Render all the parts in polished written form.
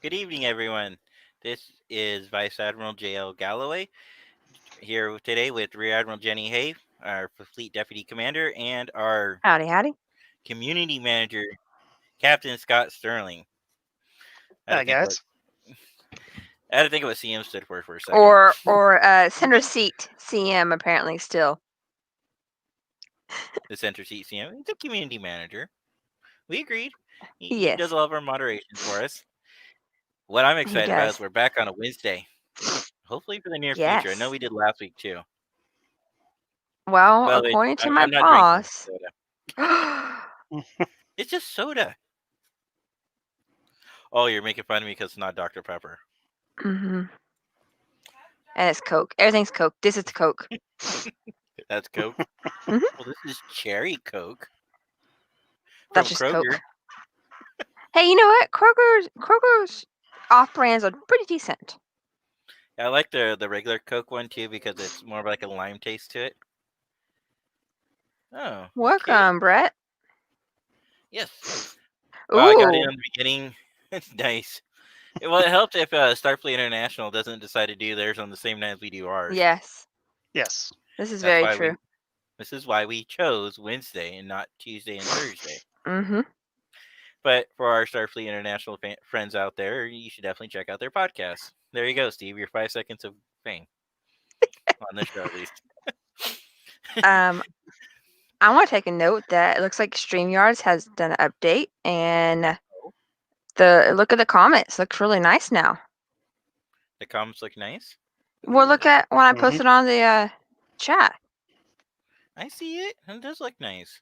Good evening, everyone. This is Vice Admiral J.L. Galloway here today with Rear Admiral Jenny Hay, our Fleet Deputy Commander, and our Howdy, howdy. Community Manager, Captain Scott Sterling. I had to Hi, think what guys. I had to think of what CM stood for a second. Or center seat CM apparently still. The center seat CM. He's a Community Manager. We agreed. He Yes. does all of our moderation for us. What I'm He excited about does. is we're back on a Wednesday. Hopefully for the near future. I know Yes. we did last week too. Well, By the way, according to my I'm not drinking boss. soda. It's just soda. Oh, you're making fun of me because it's not Dr. Pepper. hmm And it's Coke. Everything's Coke. This is Coke. That's Coke. Mhm. Well, this is Cherry Coke That's from just Kroger. Coke. Hey, you know what? Kroger's off brands are pretty decent. I like the regular Coke one too because it's more of like a lime taste to it. Oh, okay. Welcome, Brett. Yes. Wow, I got in Ooh. on the beginning. It's nice. Well, it helps if Starfleet International doesn't decide to do theirs on the same night as we do ours. Yes. Yes. This is That's very why true. This is why we chose Wednesday and not Tuesday and Thursday. Mm-hmm. But for our Starfleet International friends out there, you should definitely check out their podcast. There you go, Steve. Your 5 seconds of fame on this show, at least. I want to take a note that it looks like StreamYards has done an update, and look at the comments. Looks really nice now. The comments look nice. Well, look at when I Mhm. posted on the chat. I see it. It does look nice.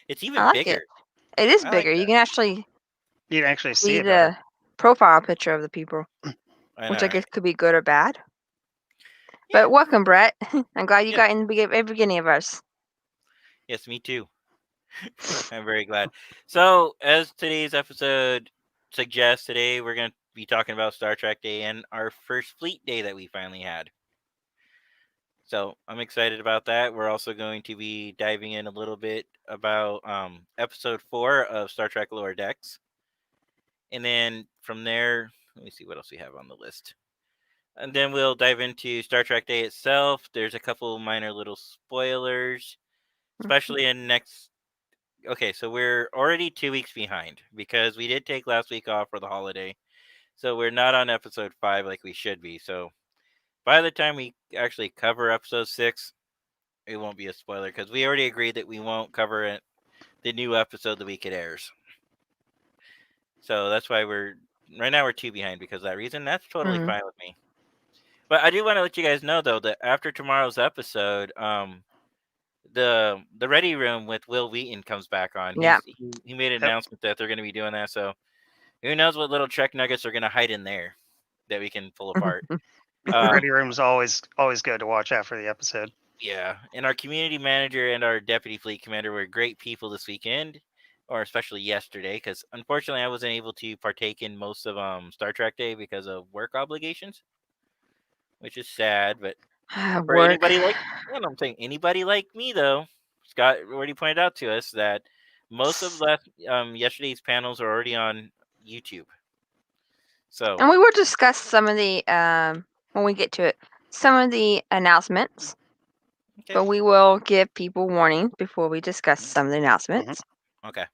It's I even like bigger. it. It is I like bigger. You that. can actually You can actually see see it better. the profile picture of the people, I which know, I guess right? could be good or bad. Yeah. But welcome, Brett. I'm glad you Yeah. got in the beginning of us. Yes, me too. I'm very glad. So, as today's episode suggests, today we're going to be talking about Star Trek Day and our first Fleet Day that we finally had. So, I'm excited about that. We're also going to be diving in a little bit about episode 4 of Star Trek Lower Decks. And then from there, let me see what else we have on the list. And then we'll dive into Star Trek Day itself. There's a couple minor little spoilers, especially in next. Okay, so we're already 2 weeks behind because we did take last week off for the holiday. So we're not on episode 5 like we should be. So by the time we actually cover episode 6, it won't be a spoiler because we already agreed that we won't cover it, the new episode the week it airs. So that's why right now we're 2 behind because of that reason. That's totally fine with me. But I do want to let you guys know though that after tomorrow's episode, the Ready Room with Will Wheaton comes back on. Yeah. He made an Yep. announcement that they're going to be doing that. So who knows what little Trek nuggets are going to hide in there that we can pull apart. Ready room's always good to watch after the episode. Yeah, and our community manager and our deputy fleet commander were great people this weekend, or especially yesterday, because unfortunately I wasn't able to partake in most of Star Trek Day because of work obligations, which is sad. But for Work. anybody like, you know, I'm saying anybody like me though, Scott already pointed out to us that most of yesterday's panels are already on YouTube. So And we will discuss some of the when we get to it, some of the announcements. okay, But we will give people warning before we discuss some of the announcements. okay,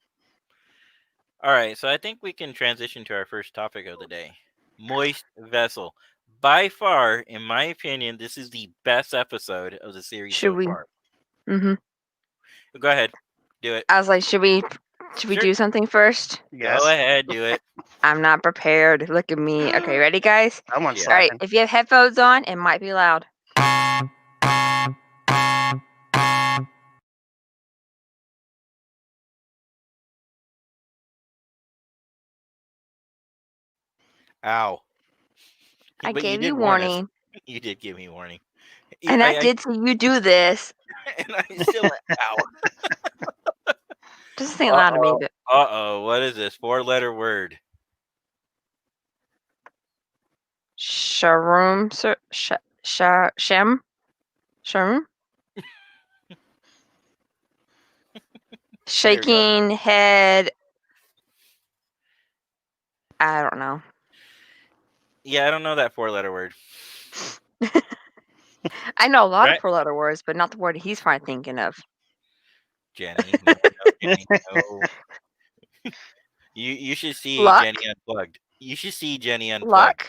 all right. So I think we can transition to our first topic of the day: Moist Vessel. By far, in my opinion, this is the best episode of the series Should so we? far. Mm-hmm. Go ahead, do it. I was like, should we Sure. do something first? Yes. Go ahead, do it. I'm not prepared. Look at me. Okay, ready, guys? Someone's Yeah. All right. slacking. If you have headphones on, it might be loud. Ow. I But you gave did you warn us. warning, You did give me warning. and I did say you do this. And I still went, ow. Just say it loud to me. But What is this? 4-letter word. Sharum, Shem, Sharum, shaking head. I don't know. Yeah, I don't know that 4-letter word. I know a lot Right. of four-letter words, but not the word he's probably thinking of. Jenny. No, Jenny. No. You should see Luck? Jenny Unplugged. You should see Jenny Unplugged.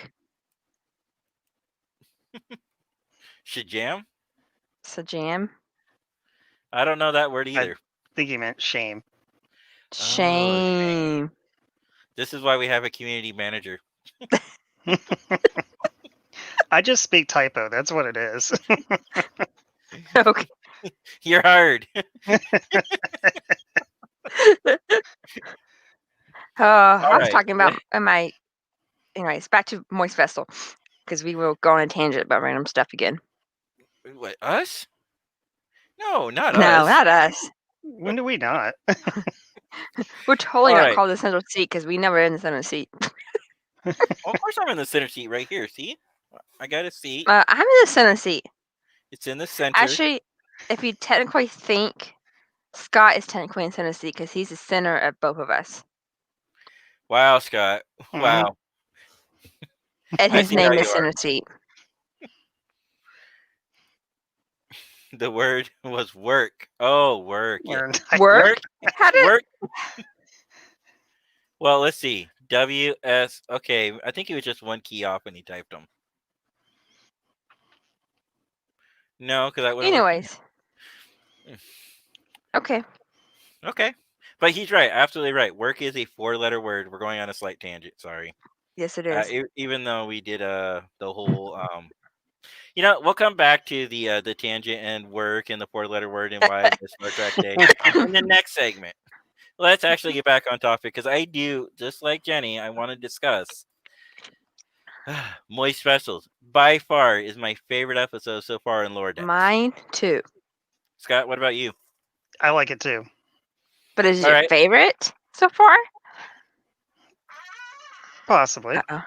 Luck? Shajam? Sajam? I don't know that word I either. think he meant shame. Shame. This is why we have a community manager. I just speak typo. That's what it is. Okay. You're hired. I was right. talking about my. Anyways, back to Moist Vessel, because we will go on a tangent about random stuff again. What, us? No, not No, us. not us. When do we not? We're totally All not right. called the center seat because we never in the center seat. Well, of course I'm in the center seat right here. See? I got a seat. I'm in the center seat. It's in the center. Actually, if you technically think, Scott is technically in center seat because he's the center of both of us. Wow, Scott. Mhm. Wow. And I his see how name you is are. center seat. The word was work. Oh, work. Yeah. Or- Work? How did Work. Well, let's see. WS. Okay, I think he was just one key off when he typed them. No, because I would have. anyways. Okay. Okay, but he's right. Absolutely right. Work is a 4-letter word. We're going on a slight tangent. Sorry. Yes, it is. Even though we did the whole we'll come back to the tangent and work and the 4-letter word and why the Star Trek Day in the next segment. Let's actually get back on topic because I do, just like Jenny, I want to discuss Moist Vessels. By far is my favorite episode so far in Lower Decks. Mine too. Scott, what about you? I like it too. But is it All your right. favorite so far? Possibly. Uh-oh.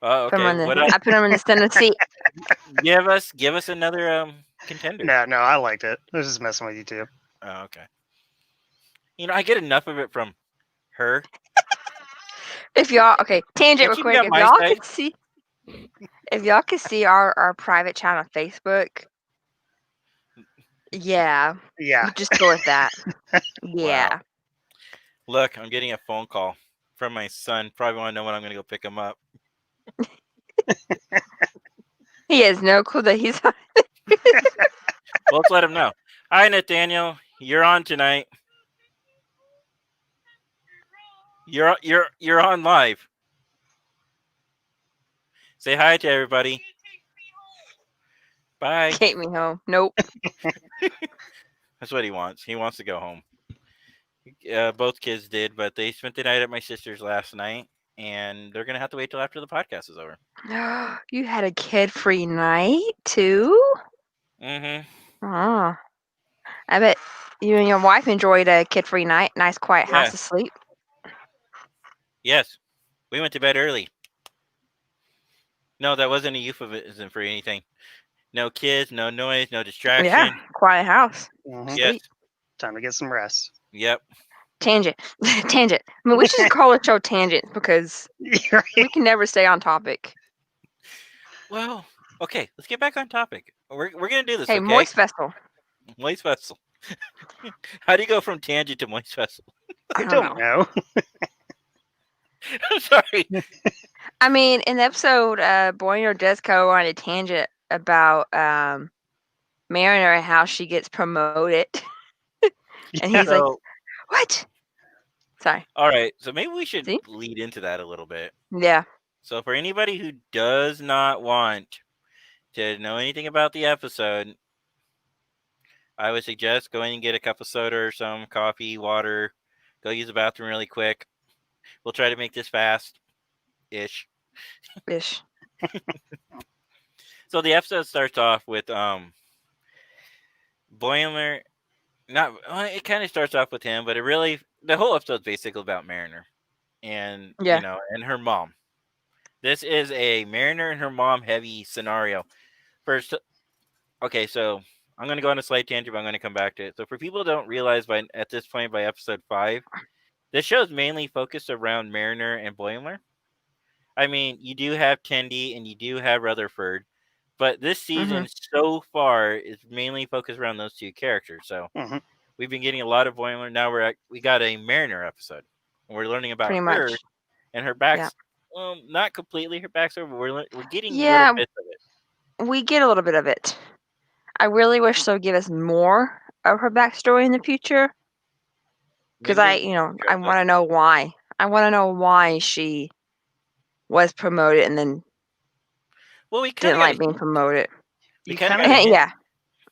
Oh, Put him okay. on the- What else? I put him in the center seat. Give us another contender. No, I liked it. I was just messing with you too. Oh, okay. I get enough of it from her. If y'all tangent real Can't you be quick. on If my y'all side? could see, if y'all could see our private channel on Facebook, yeah, Yeah. just go with that. Yeah. Look, I'm getting a phone call from my son. Probably want to know when I'm going to go pick him up. He has no clue that he's on. Well, let's let him know. Hi, Nathaniel. You're on tonight. You're on live. Say hi to everybody. Bye. Take me home. Nope. That's what he wants. He wants to go home. Both kids did, but they spent the night at my sister's last night, and they're gonna have to wait till after the podcast is over. You had a kid-free night too? Mm-hmm. Oh. I bet you and your wife enjoyed a kid-free night. Nice, quiet Yeah. house to sleep. Yes, we went to bed early. No, that wasn't a euphemism for anything. No kids, no noise, no distraction. Yeah, quiet house. Mhm. Yes. Sweet. Time to get some rest. Yep. Tangent. Tangent. I mean, we should call the show Tangent because we can never stay on topic. Well, okay. Let's get back on topic. We're gonna do this. Hey, Okay. Moist Vessel. Moist Vessel. How do you go from tangent to Moist Vessel? I don't don't know. I'm sorry. I mean, in the episode, Boyer does go on a tangent about Mariner and how she gets promoted. And he's like, So, what? Sorry. all right. So maybe we should See? lead into that a little bit. Yeah. So for anybody who does not want to know anything about the episode, I would suggest going and get a cup of soda or some coffee, water. Go use the bathroom really quick. We'll try to make this fast-ish. Ish. So the episode starts off with Boimler. It kind of starts off with him, but the whole episode's basically about Mariner and Yeah. and her mom. This is a Mariner and her mom heavy scenario. First, okay, so I'm gonna go on a slight tangent, but I'm gonna come back to it. So for people who don't realize at this point by episode 5, this show is mainly focused around Mariner and Boimler. I mean, you do have Tendi and you do have Rutherford, but this season Mhm. so far is mainly focused around those two characters. So Mhm. we've been getting a lot of Boimler. Now we got a Mariner episode, and we're learning about Pretty her much. and her Yeah. backs. Well, not completely her backstory, but we're getting little Yeah, bits of it. we get a little bit of it. I really wish they'll give us more of her backstory in the future. Because Maybe they I address want to know why. I want to know why she was promoted and then Well, we kind didn't of got like being promoted. we You kind of kind got a of hint. Yeah,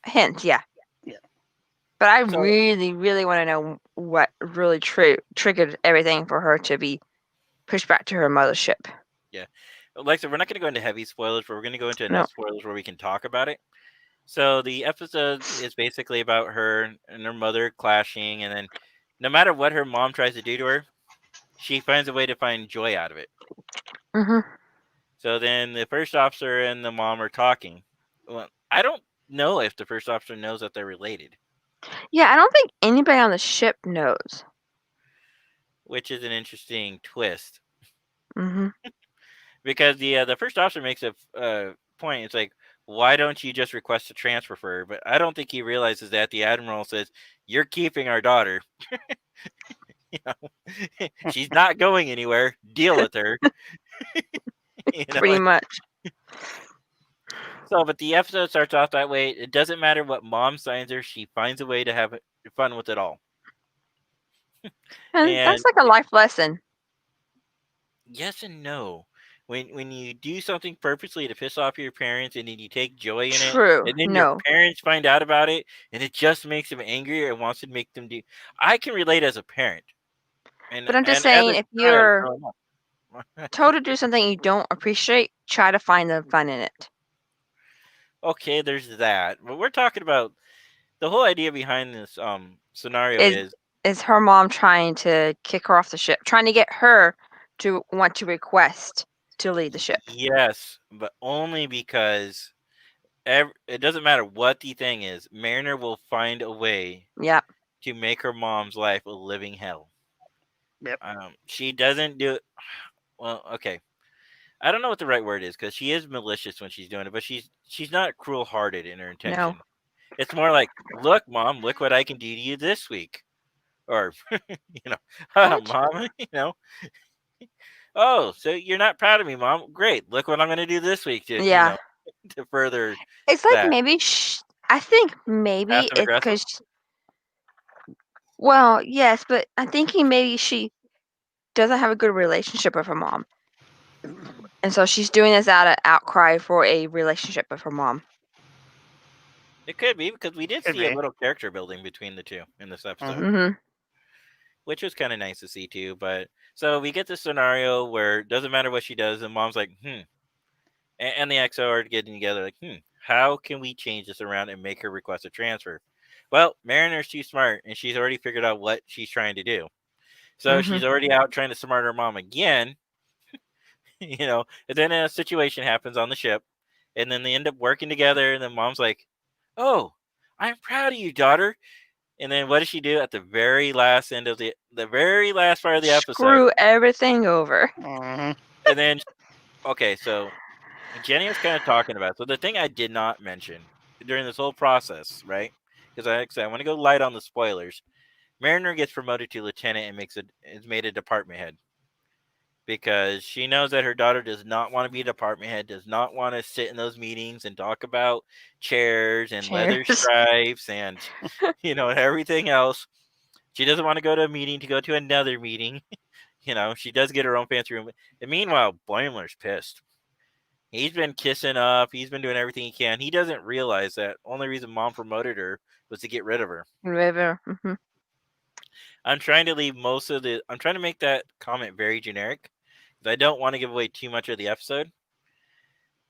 hint, yeah. Yeah. But I So really, really want to know what really triggered everything for her to be pushed back to her mothership. yeah, like I said, we're not going to go into heavy spoilers, but we're going to go into No. enough spoilers where we can talk about it. So the episode is basically about her and her mother clashing, and then no matter what her mom tries to do to her, she finds a way to find joy out of it. Hmm. So then the first officer and the mom are talking. Well, I don't know if the first officer knows that they're related, Yeah, I don't think anybody on the ship knows. which is an interesting twist Hmm. because the first officer makes a point. It's like, why don't you just request a transfer for her? But I don't think he realizes that the admiral says you're keeping our daughter. You know, she's not going anywhere. Deal with her. You know, Pretty much. so, but the episode starts off that way. It doesn't matter what mom signs her; she finds a way to have fun with it all. And And that's like a life lesson. yes and no. When you do something purposely to piss off your parents, and then you take joy in it, True. and then your No. parents find out about it, and it just makes them angrier and wants to make them do. I can relate as a parent, and But I'm just as a saying, if child you're growing up. told to do something you don't appreciate, try to find the fun in it. Okay, there's that, but we're talking about the whole idea behind this scenario Is is her mom trying to kick her off the ship, trying to get her to want to request to leave the ship? yes, but only because it doesn't matter what the thing is. Mariner will find a way Yeah. to make her mom's life a living hell. Yep. She doesn't do it. Well, okay. I don't know what the right word is because she is malicious when she's doing it, but she's not cruel-hearted in her intention. No. It's more like, look, mom, look what I can do to you this week, or you know, What? mom, you know. Oh, so you're not proud of me, mom? Great. Look what I'm going to do this week to, Yeah. to further It's like that. maybe I think maybe Passive it's aggressive? because. Well, yes, but I'm thinking maybe she doesn't have a good relationship with her mom, and so she's doing this out of outcry for a relationship with her mom. It could be because we did Could see a be. little character building between the two in this episode, Hmm. which was kind of nice to see too. But so we get this scenario where it doesn't matter what she does, and mom's like, and the XO are getting together, like, how can we change this around and make her request a transfer? Well, Mariner's too smart, and she's already figured out what she's trying to do. So Hmm. she's already out trying to smart her mom again, and then a situation happens on the ship, and then they end up working together, and then mom's like, oh, I'm proud of you, daughter. And then what does she do at the very last end of the very last part of the episode? Screw everything over. Mhm. And then, okay, so Jenny was kind of talking about. So the thing I did not mention during this whole process, right? Because I want to go light on the spoilers. Mariner gets promoted to lieutenant and is made a department head because she knows that her daughter does not want to be a department head, does not want to sit in those meetings and talk about chairs and leather Chairs. stripes and everything else. She doesn't want to go to a meeting to go to another meeting. She does get her own fancy room. And meanwhile, Boimler's pissed. He's been kissing up. He's been doing everything he can. He doesn't realize that only reason mom promoted her was to get rid of her. River. Hmm. I'm trying to make that comment very generic. I don't want to give away too much of the episode.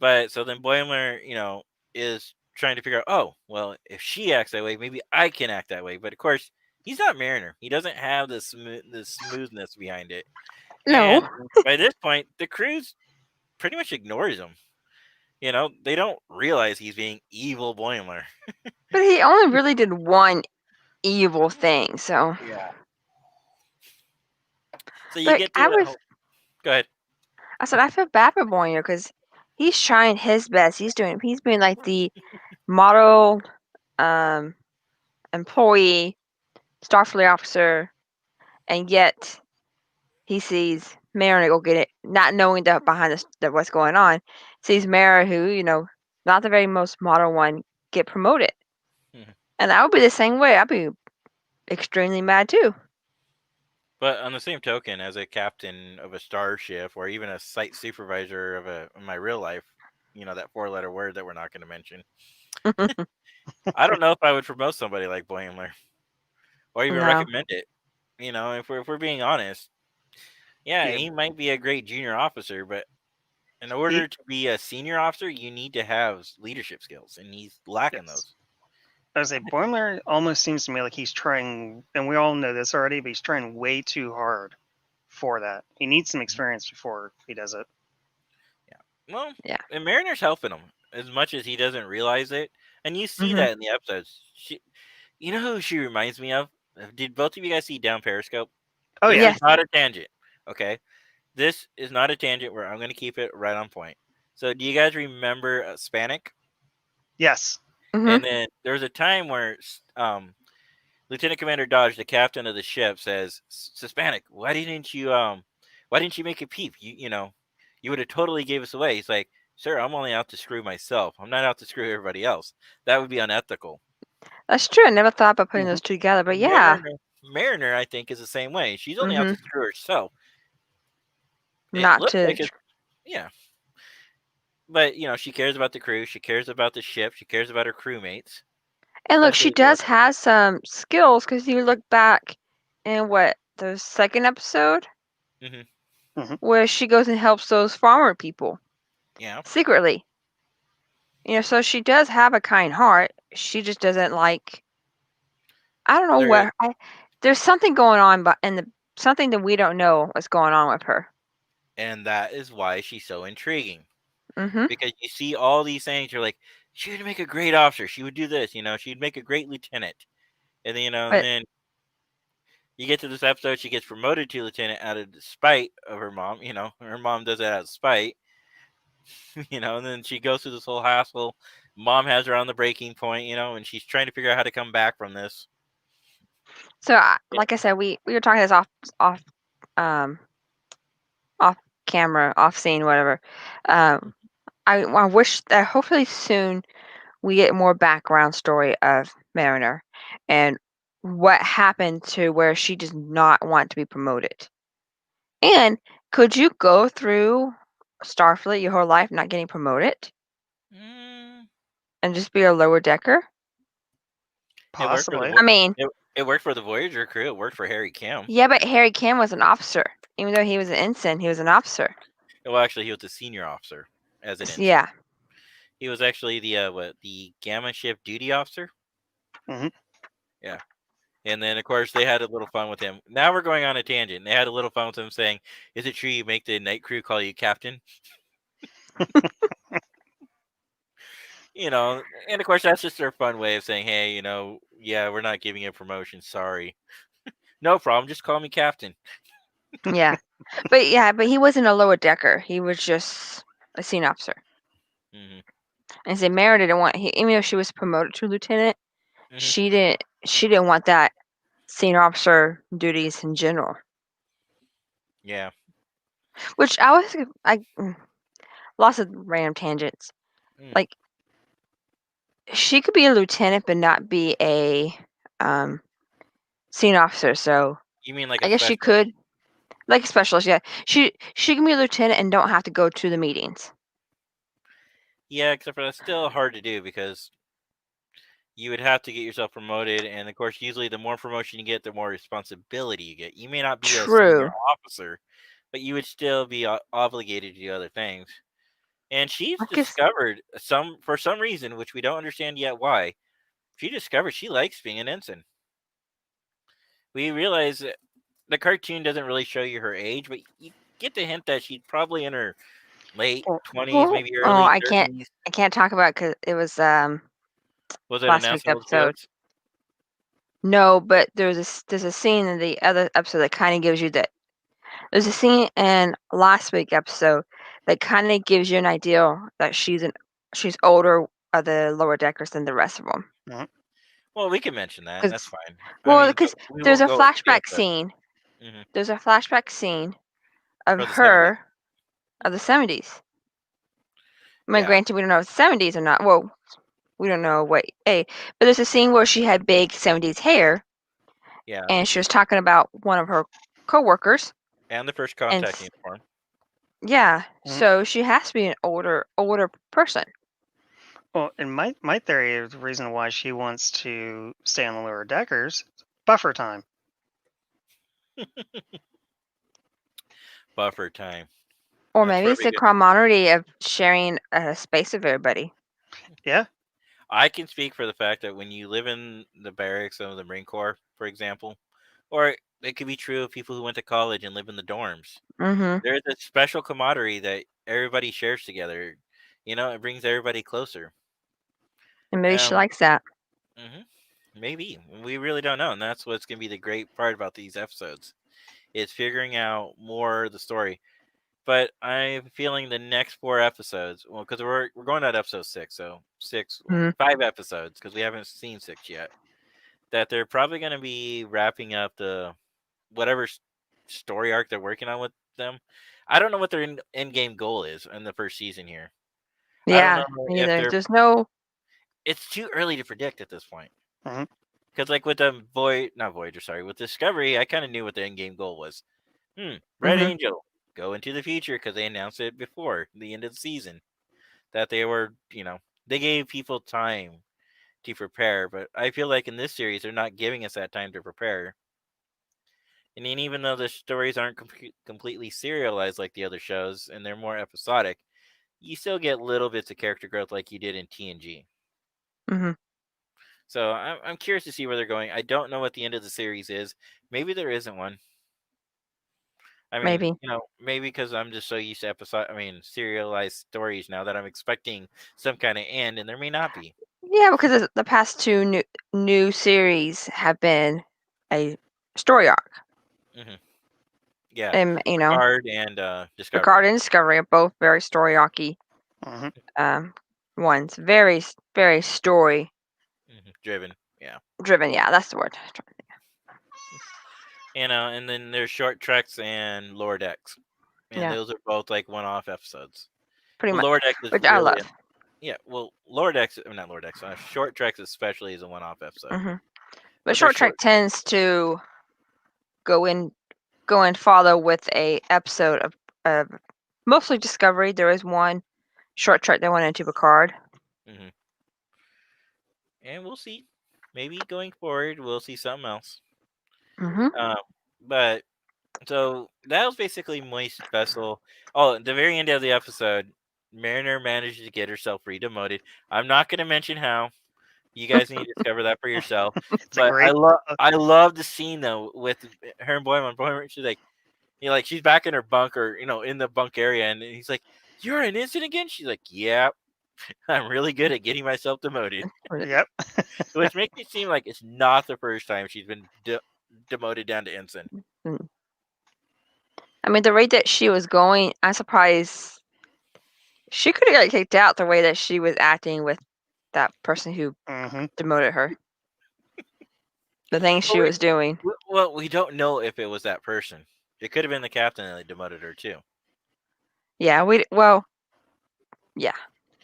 But so then Boimler, is trying to figure out, oh, well, if she acts that way, maybe I can act that way. But of course, he's not Mariner. He doesn't have the smoothness behind it. No. And by this point, the crew's pretty much ignores him. They don't realize he's being evil Boimler. But he only really did one evil thing, so. Yeah. So you But get to I was go ahead. I said I feel bad for Boyer because he's trying his best. He's being like the model employee, Starfleet officer, and yet he sees Mariner go get it, not knowing that behind what's going on. Sees Mara, who not the very most model one, get promoted, Mhm. and I would be the same way. I'd be extremely mad too. But on the same token, as a captain of a starship or even a site supervisor of my real life, that 4-letter word that we're not going to mention, I don't know if I would promote somebody like Boimler or even No. recommend it. If we're being honest, yeah, Yeah. he might be a great junior officer, but in order to be a senior officer, you need to have leadership skills, and he's lacking Yes. those. I would say Boimler almost seems to me like he's trying, and we all know this already, but he's trying way too hard for that. He needs some experience before he does it. Well, Yeah. and Mariner's helping him as much as he doesn't realize it, and you see Mhm. that in the episodes. You know who she reminds me of? Did both of you guys see Down Periscope? Oh This yeah. Yes. is not a tangent, okay? This is not a tangent where I'm going to keep it right on point. So, do you guys remember Spanik? Yes. Mhm. And then there was a time where Lieutenant Commander Dodge, the captain of the ship, says, "Spanik, why didn't you make a peep? You would have totally gave us away." He's like, "Sir, I'm only out to screw myself. I'm not out to screw everybody else. That would be unethical." That's true. I never thought about putting Mhm. those two together, but yeah. Mariner, I think, is the same way. She's only out to Mhm. screw herself. It Not looks to. like it's yeah, but she cares about the crew. She cares about the ship. She cares about her crewmates. And look, Especially she the girl. does have some skills because you look back in the second episode Hmm. where she goes and helps those farmer people Yeah. secretly. So she does have a kind heart. She just doesn't like. I don't know There, there's something going on, but something that we don't know what's going on with her. and that is why she's so intriguing. Mhm. Because you see all these things, you're like, she would make a great officer. She would do this, she'd make a great lieutenant. And then, and But then you get to this episode, she gets promoted to lieutenant out of spite of her mom. Her mom does that out of spite. And then she goes through this whole hassle. Mom has her on the breaking point, and she's trying to figure out how to come back from this. so, Yeah. like I said, we were talking this off um off camera, off scene, whatever. I wish that hopefully soon we get more background story of Mariner and what happened to where she does not want to be promoted. And could you go through Starfleet your whole life not getting promoted Mm, and just be a lower decker? it worked for the Possibly. I mean, it worked for the Voyager crew. It worked for Harry Kim. yeah, but Harry Kim was an officer. Even though he was an ensign, he was an officer. Well, actually, he was a senior officer as an ensign. Yeah. He was actually the Gamma ship duty officer. Mhm. Yeah. And then, of course, they had a little fun with him. Now we're going on a tangent. They had a little fun with him saying, "Is it true you make the night crew call you captain?" And of course, that's just their fun way of saying, "Hey, yeah, we're not giving you a promotion. Sorry." No problem. Just call me captain. Yeah. But he wasn't a lower decker. He was just a senior officer. Hmm. And say Mara didn't want even though she was promoted to lieutenant, Hmm. she didn't want that senior officer duties in general. Yeah. Which lots of random tangents. Mm. Like she could be a lieutenant but not be a senior officer. So You mean like I a guess she special? could like a specialist. Yeah, she can be a lieutenant and don't have to go to the meetings. Yeah, except for that's still hard to do because you would have to get yourself promoted, and of course, usually the more promotion you get, the more responsibility you get. You may not be a senior True. officer, but you would still be obligated to do other things. And she's I guess discovered for some reason, which we don't understand yet why, she discovered she likes being an ensign. We realize that the cartoon doesn't really show you her age, but you get the hint that she's probably in her late 20s, maybe oh, early I 30s. can't talk about because it was Was it last announced week's in those episode. jokes? No, but there's a scene in the other episode that kind of gives you There's a scene in last week's episode that kind of gives you an idea that she's older of the lower deckers than the rest of them. Well, we can mention that. 'Cause- That's fine. Well, but because we there's a won't go into the flashback episode. scene. Mhm. There's a flashback scene of For the her of the 70s. I mean, Yeah. granted, we don't know if it's 70s or not. Well, we don't know what but there's a scene where she had big 70s hair, Yeah. and she was talking about one of her coworkers. And the first And contact uniform. yeah, Mhm. so she has to be an older person. Well, and my theory is the reason why she wants to stay on the lower deckers, buffer time. Buffer time. Or That's maybe where it's we the get- camaraderie of sharing a space with everybody. Yeah. I can speak for the fact that when you live in the barracks of the Marine Corps, for example, or it could be true of people who went to college and live in the dorms. Mm-hmm. There's a special camaraderie that everybody shares together. It brings everybody closer. And maybe she Um, likes that. Maybe. We really don't know. And that's what's going to be the great part about these episodes. It's figuring out more of the story. But I'm feeling the next 4 episodes, well, because we're going at episode 6, so 5 episodes, because we haven't seen 6 yet, that they're probably going to be wrapping up the whatever story arc they're working on with them. I don't know what their end game goal is in the first season here. Yeah, I don't know me if neither. they're. There's no. It's too early to predict at this point. Mhm. Because like with the with Discovery, I kind of knew what the end game goal was. Red Mhm. Angel go into the future because they announced it before the end of the season that they were, they gave people time to prepare. But I feel like in this series, they're not giving us that time to prepare. And then even though the stories aren't completely serialized like the other shows and they're more episodic, you still get little bits of character growth like you did in TNG. Mhm. So I'm curious to see where they're going. I don't know what the end of the series is. Maybe there isn't one. I mean, Maybe. maybe because I'm just so used to serialized stories now that I'm expecting some kind of end, and there may not be. Yeah, because the past two new series have been a story arc, Yeah, and Picard and Discovery. Picard and Discovery are both very story arcy Mhm. ones. Very very story Driven. Yeah, driven. Yeah, that's the word. and then there's short treks and lower decks, and Yeah. those are both like one-off episodes. Pretty Well, much, lower decks is which I love. Yeah, well, lower decks, not lower decks. Short treks especially is a one-off episode. But they're short trek tends to go and follow with a episode of mostly Discovery. There is one short trek that went into Picard. And we'll see. Maybe going forward, we'll see something else. Mhm. But so that was basically Moist Vessel. Oh, at the very end of the episode, Mariner managed to get herself re-demoted. I'm not going to mention how. You guys need to discover that for yourself. It's a But great. I love the scene though with her and Boyman. Boyman, she's like, she's back in her bunk or in the bunk area, and he's like, "You're an ensign again?" She's like, "Yeah, I'm really good at getting myself demoted." Yep. Which makes it seem like it's not the first time she's been demoted down to ensign. I mean, the rate that she was going, I'm surprised she could have got kicked out the way that she was acting with that person who Mhm. demoted her. The things she was doing. Well, we don't know if it was that person. It could have been the captain that demoted her too. Yeah, yeah.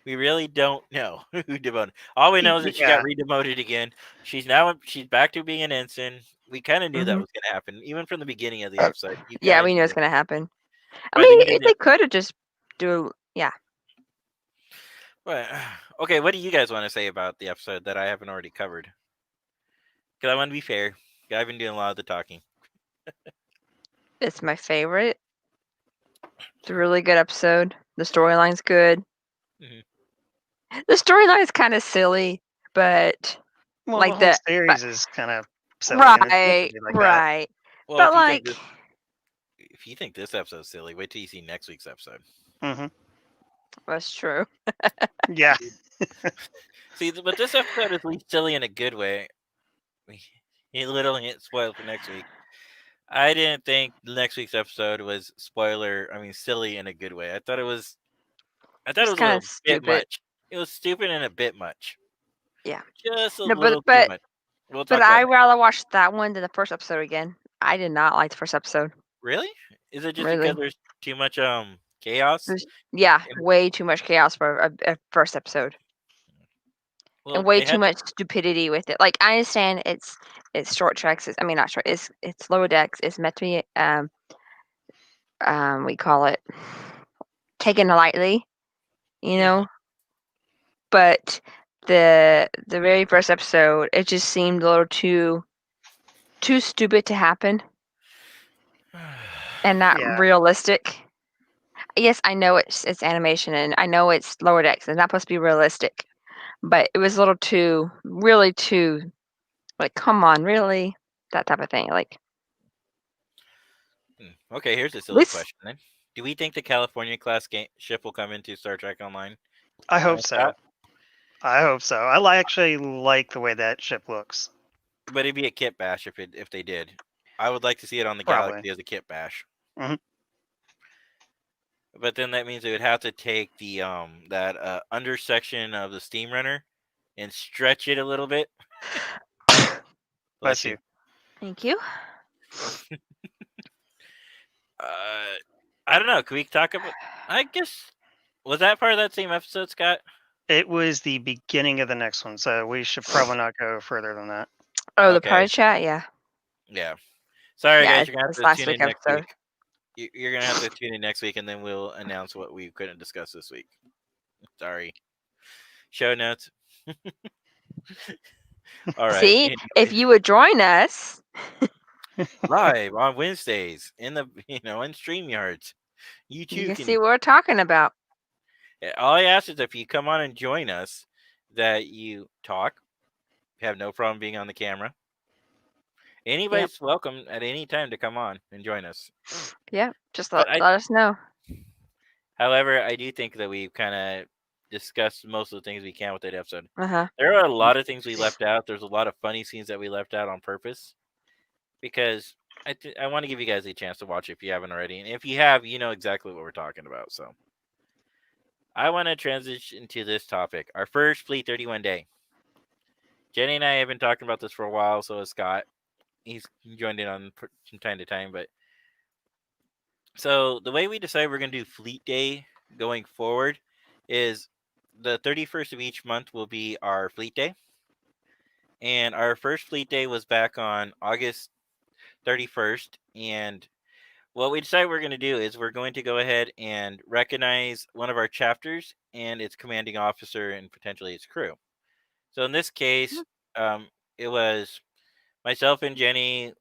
We really don't know who demoted. All we know is that she got re-demoted again. She's back to being an ensign. We kind of knew that was going to happen, even from the beginning of the episode. Yeah, we knew it's going to happen. I By the mean, end they could have just yeah. Well, okay, what do you guys want to say about the episode that I haven't already covered? Because I want to be fair. I've been doing a lot of the talking. It's my favorite. It's a really good episode. The storyline's good. The storyline is kind of silly, but Well, like the whole series is kind of silly. right. Well, but like, if you think this episode's silly, wait till you see next week's episode. That's true. Yeah. See, but this episode is at least silly in a good way. A little hint spoiled for next week. I didn't think next week's episode was silly in a good way. I thought it was a It's kind of little bit stupid. much. It was stupid and a bit much. Yeah. Just a No, little too but much. We'll but talk about I it next. rather watch that one than the first episode again. I did not like the first episode. Really? Is it just Really. because there's too much chaos? Yeah, And- way too much chaos for a first episode. Well, And way they too had much stupidity with it. Like I understand it's short tracks. I mean not short. It's lower decks. It's meant to be we call it taken lightly, you know. But the very first episode, it just seemed a little too stupid to happen and not Yeah. realistic. Yes, I know it's animation and I know it's lower decks. It's not supposed to be realistic, but it was a little too, really too, like, come on, really, that type of thing. Like, Okay, here's a at silly least question then. Do we think the California class ship will come into Star Trek Online? I hope Like so. that? I hope so. actually like the way that ship looks. But it'd be a kit bash if they did. I would like to see it on the Probably. Galaxy as a kit bash. Mhm. But then that means it would have to take the that under section of the steam runner and stretch it a little bit. Bless you. thank you. I don't know. Can we talk about? I guess was that part of that same episode, Scott? It was the beginning of the next one, so we should probably not go further than that. Oh, the Okay. party chat, yeah. Yeah. Sorry, Yeah, guys. You're gonna it's have last to tune week in next episode. week. You're gonna have to tune in next week, and then we'll announce what we couldn't discuss this week. Sorry. Show notes. All right. See, anyway, if you would join us, live on Wednesdays in the in StreamYards, you too you can can. see what we're talking about. All I ask is if you come on and join us, that you talk. Have no problem being on the camera. Anybody's welcome at any time to come on and join us. Yeah, just But let us know. However, I do think that we've kind of discussed most of the things we can with that episode. Uh-huh. There are a lot of things we left out. There's a lot of funny scenes that we left out on purpose because I want to give you guys a chance to watch it if you haven't already. And if you have, you know exactly what we're talking about. So I want to transition to this topic, our first Fleet 31 day. Jenny and I have been talking about this for a while, so has Scott. He's joined in on from time to time, but so the way we decide we're going to do Fleet Day going forward is the 31st of each month will be our Fleet Day. And our first Fleet Day was back on August 31st. And what we decided we're going to do is we're going to go ahead and recognize one of our chapters and its commanding officer and potentially its crew. So in this case, it was myself and Jenny.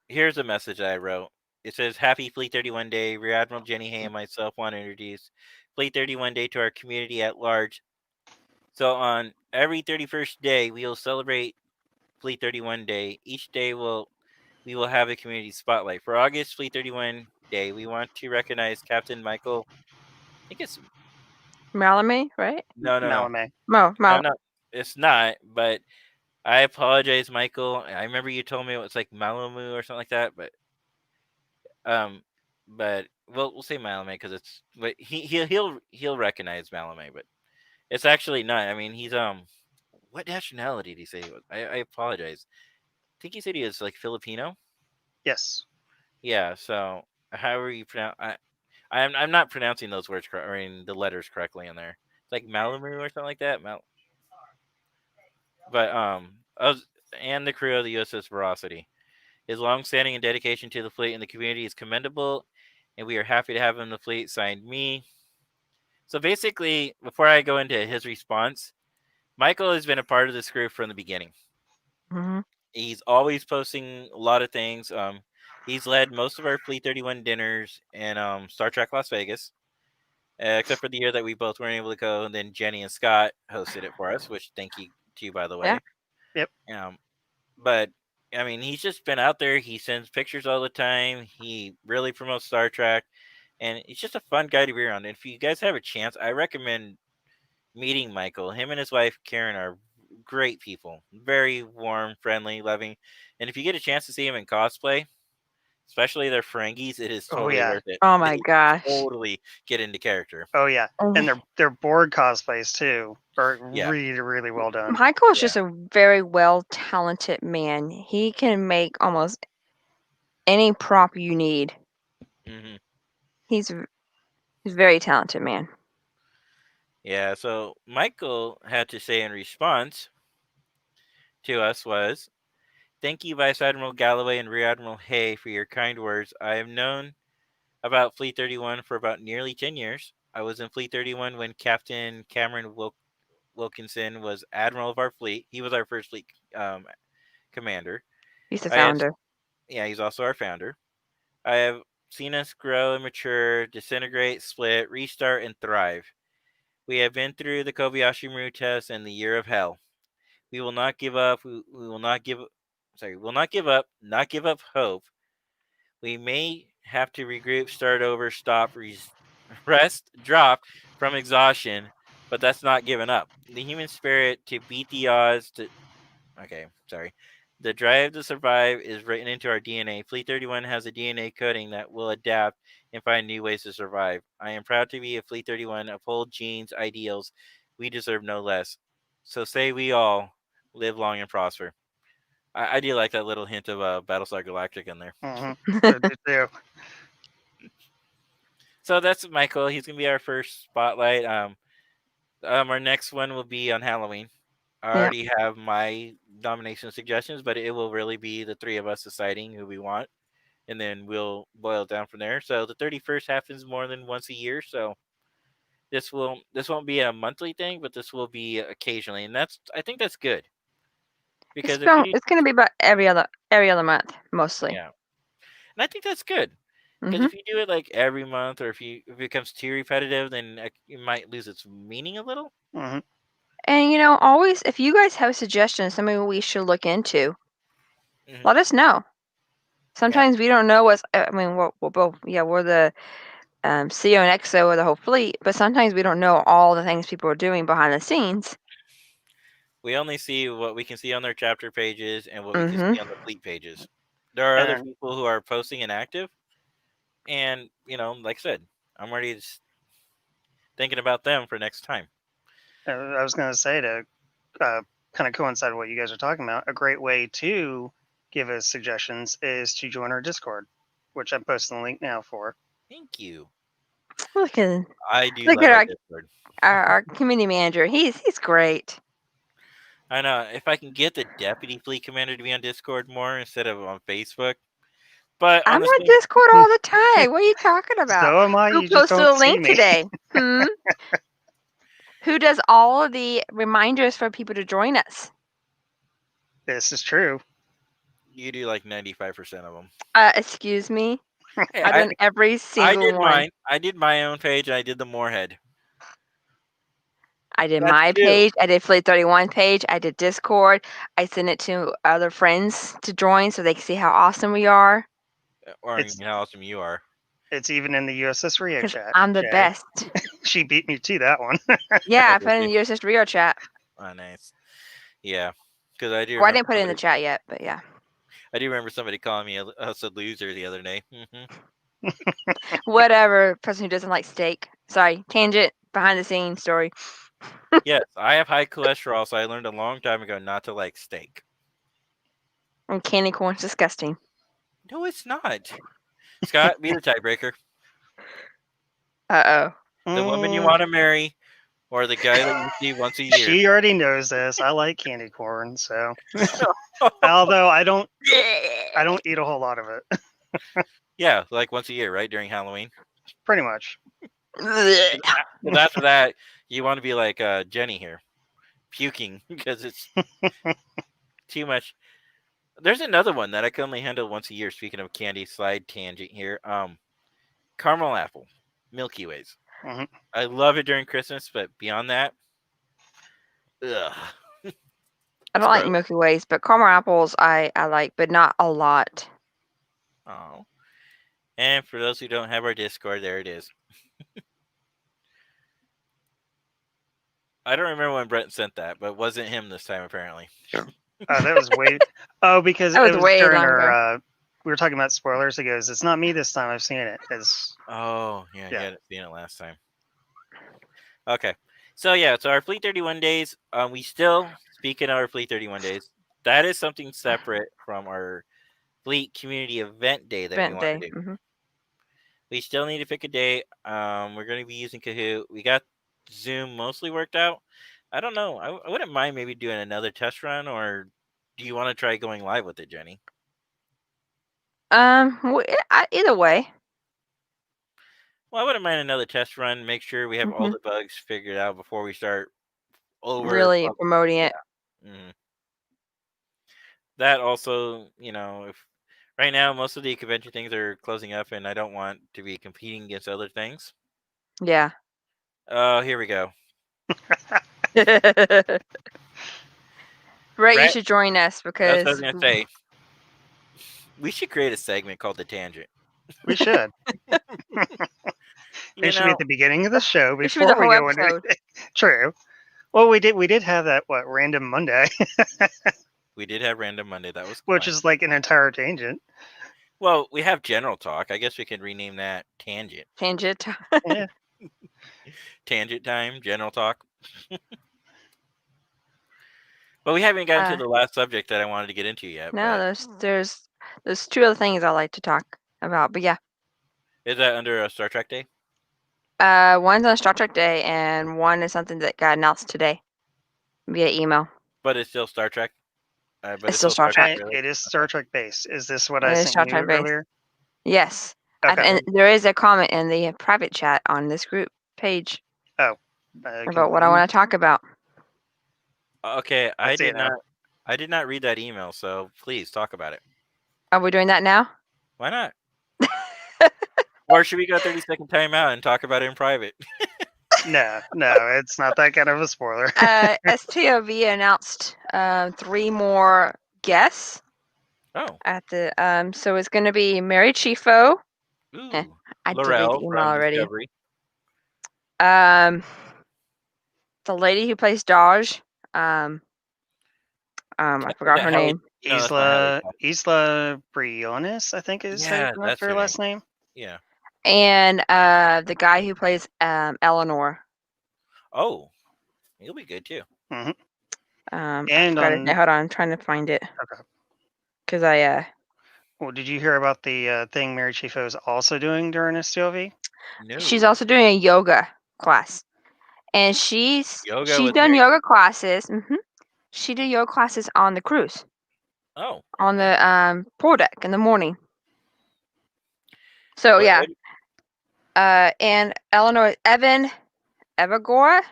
Here's a message that I wrote. It says, "Happy Fleet 31 Day. Rear Admiral Jenny Hay and myself want to introduce Fleet 31 Day to our community at large. So on every 31st day, we will celebrate Fleet 31 Day. Each day we will have a community spotlight. For August Fleet 31 Day, we want to recognize Captain Michael. I think it's Malame, right? no. Malamé. No, it's not. But I apologize, Michael. I remember you told me it was like Malamu or something like that, but we'll say Malame because it's but he'll recognize Malame, but it's actually not. I mean, he's what nationality did he say he was? I apologize. I think he said he was like Filipino. Yes. Yeah. So however you pronounce, I'm not pronouncing those words correct. I mean the letters correctly in there. It's like Malamu or something like that. But and the crew of the USS Veracity. His long-standing and dedication to the fleet and the community is commendable, and we are happy to have him in the fleet. Signed, me. So basically, before I go into his response, Michael has been a part of this crew from the beginning. Mm-hmm. He's always posting a lot of things. He's led most of our Fleet 31 dinners in Star Trek Las Vegas, except for the year that we both weren't able to go, and then Jenny and Scott hosted it for us, which thank you to you, by the way. Yeah. Yep. But I mean, he's just been out there. He sends pictures all the time. He really promotes Star Trek, and he's just a fun guy to be around. And if you guys have a chance, I recommend meeting Michael. Him and his wife Karen are great people, very warm, friendly, loving. And if you get a chance to see him in cosplay, especially their Ferengis, it is Oh, totally yeah. worth it. Oh my They gosh. totally get into character. Oh yeah, Oh. and their board cosplays too are Yeah. really really well done. Michael is Yeah. just a very well talented man. He can make almost any prop you need. hmm He's a very talented man. Yeah. So Michael had to say in response to us was, "Thank you, Vice Admiral Galloway and Rear Admiral Hay, for your kind words. I have known about Fleet 31 for about nearly 10 years. I was in Fleet 31 when Captain Cameron Wilkinson was admiral of our fleet. He was our first fleet commander. He's the I have, founder. yeah, he's also our founder. I have seen us grow and mature, disintegrate, split, restart, and thrive. We have been through the Kobayashi Maru test and the year of hell. We will not give up. We will not give. Sorry, we will not give up. Not give up hope. We may have to regroup, start over, stop, rest, drop from exhaustion, but that's not giving up. The human spirit to beat the odds. The drive to survive is written into our DNA. Fleet 31 has a DNA coding that will adapt and find new ways to survive. I am proud to be a Fleet 31, uphold Gene's ideals. We deserve no less. So say we all live long and prosper. I do like that little hint of Battlestar Galactica in there. I do too. So that's Michael. He's gonna be our first spotlight. Our next one will be on Halloween. I Yeah. already have my nomination suggestions, but it will really be the three of us deciding who we want, and then we'll boil it down from there. So the 31st happens more than once a year, so this won't be a monthly thing, but this will be occasionally, and I think that's good because if you It's gonna be about every other month mostly. yeah, and I think that's good. Because hmm if you do it like every month, or if it becomes too repetitive, then it might lose its meaning a little. hmm And always if you guys have suggestions, something we should look into, Mhm. let us know. Sometimes we don't know what's. I mean, we're both. Yeah, we're the CO and XO of the whole fleet, but sometimes we don't know all the things people are doing behind the scenes. We only see what we can see on their chapter pages and what we can hmm see on the fleet pages. There are other And people who are posting and active, and like I said, I'm already just thinking about them for next time. I was going to say to kind of coincide with what you guys are talking about. A great way to give us suggestions is to join our Discord, which I'm posting the link now for. Thank you. Look at I do Look love at our our- Discord. our community manager. He's great. I know if I can get the deputy fleet commander to be on Discord more instead of on Facebook. But I'm on the on same, Discord all the time. What are you talking about? So am I. Who You just posted don't a see link me. today? Who does all of the reminders for people to join us? This is true. you do like 95% of them. Excuse me. Hey, I've done every I single did one. mine. I did my own page. I did the Moorhead. I did That's my two. page. I did Fleet 31 page. I did Discord. I sent it to other friends to join so they can see how awesome we are. Or It's- how awesome you are. It's even in the USS Rio Because chat. I'm the Jay. best. She beat me to that one. Yeah, I did put it in you? the USS Rio chat. Oh, nice. Yeah, because I do. Well, I remember didn't put it in the somebody- chat yet, but yeah. I do remember somebody calling me us a loser the other day. Whatever. Person who doesn't like steak. Sorry, tangent. Behind the scenes story. Yes, I have high cholesterol, so I learned a long time ago not to like steak. And candy corn's disgusting. No, it's not. Scott, be the tiebreaker. The woman you Mm, want to marry, or the guy that you see once a year. She already knows this. I like candy corn, so although I don't eat a whole lot of it. Yeah, like once a year, right during Halloween. Pretty much. But after that, you want to be like Jenny here, puking because it's too much. There's another one that I can only handle once a year. Speaking of candy, slide tangent here. Caramel apple, Milky Ways. Mhm. I love it during Christmas, but beyond that, ugh. I don't like gross. Milky Ways, but caramel apples I like, but not a lot. Oh. And for those who don't have our Discord, there it is. I don't remember when Brent sent that, but it wasn't him this time apparently. That was way. Oh, because That was it was way during long our we were talking about spoilers. He goes, "It's not me this time. I've seen it." Oh, yeah, you Yeah. hadn't seen it last time. Okay. So yeah, so our Fleet 31 days, we still, speaking of our Fleet 31 days, that is something separate from our Fleet Community Event Day that we Event want to day. do. Hmm. We still need to pick a day. We're going to be using Kahoot. We got Zoom mostly worked out. I don't know. I wouldn't mind maybe doing another test run, or do you want to try going live with it, Jenny? Either way. Well, I wouldn't mind another test run. Make sure we have all Mhm. the bugs figured out before we start over. Really promoting it. Mhm. That also, if right now most of the convention things are closing up, and I don't want to be competing against other things. Yeah. Oh, here we go. Brett, you Brett, should join us that's what I was because gonna say. We should create a segment called the Tangent. We should. You It should be know, at the beginning of the show it should be the before we whole go into episode. anything. True. Well, we did have that random Monday, we did have Random Monday. That was which fun. is like an entire tangent. Well, we have General Talk. I guess we can rename that Tangent. Change it. Yeah. Tangent time, General Talk. But we haven't gotten to the last subject that I wanted to get into yet. No, But there's two other things I like to talk about, but yeah. is that under a Star Trek Day? One's on Star Trek Day, and one is something that got announced today via email. But it's still Star Trek. But It's still Star Trek. really? It is Star Trek based. Is this what It I is sent Star you Trek based. earlier? Yes. Okay. And there is a comment in the private chat on this group page about what I want to talk about. Okay, I see it did now. not. I did not read that email, so please talk about it. Are we doing that now? Why not? Or should we go 30-second timeout and talk about it in private? No, it's not that kind of a spoiler. STOV announced 3 more guests Oh, at the so it's going to be Mary Chifo. ooh, I deleted Laurel the email from already. Discovery. The lady who plays Dodge. I forgot her name. No, that's not Isla Briones, I think is how you Yeah, pronounce that's her her last name. Yeah. And the guy who plays Eleanor. Oh, he'll be good too. Mm-hmm. I And forgot his name. Hold on, I'm trying to find it. Okay. Because I Well, did you hear about the thing Mary Chifo is also doing during STOV? No. she's also doing a yoga class, and she's Yoga with done Mary- yoga classes. She did yoga classes on the cruise. Oh. On the pool deck in the morning. So What- yeah. what- And Eleanor Evagora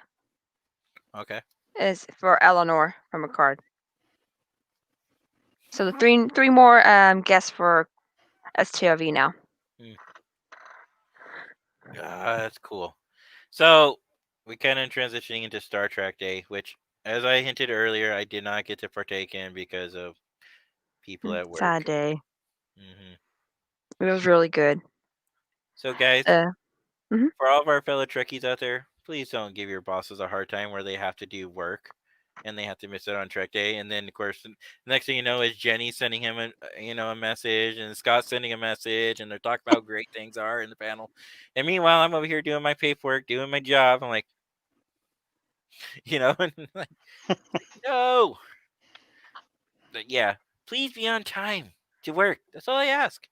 Okay. is for Eleanor from a card. So the three more guests for STOV now. That's cool. So we kind of transitioning into Star Trek Day, which, as I hinted earlier, I did not get to partake in because of people at work. Sad day. Mm-hmm. It was really good. So guys, mhm. for all of our fellow Trekkies out there, please don't give your bosses a hard time where they have to do work and they have to miss it on Trek Day. And then, of course, the next thing you know is Jenny sending him a message, and Scott sending a message, and they're talking about how great things are in the panel. And meanwhile, I'm over here doing my paperwork, doing my job. I'm like, like, no. But yeah, please be on time to work. That's all I ask.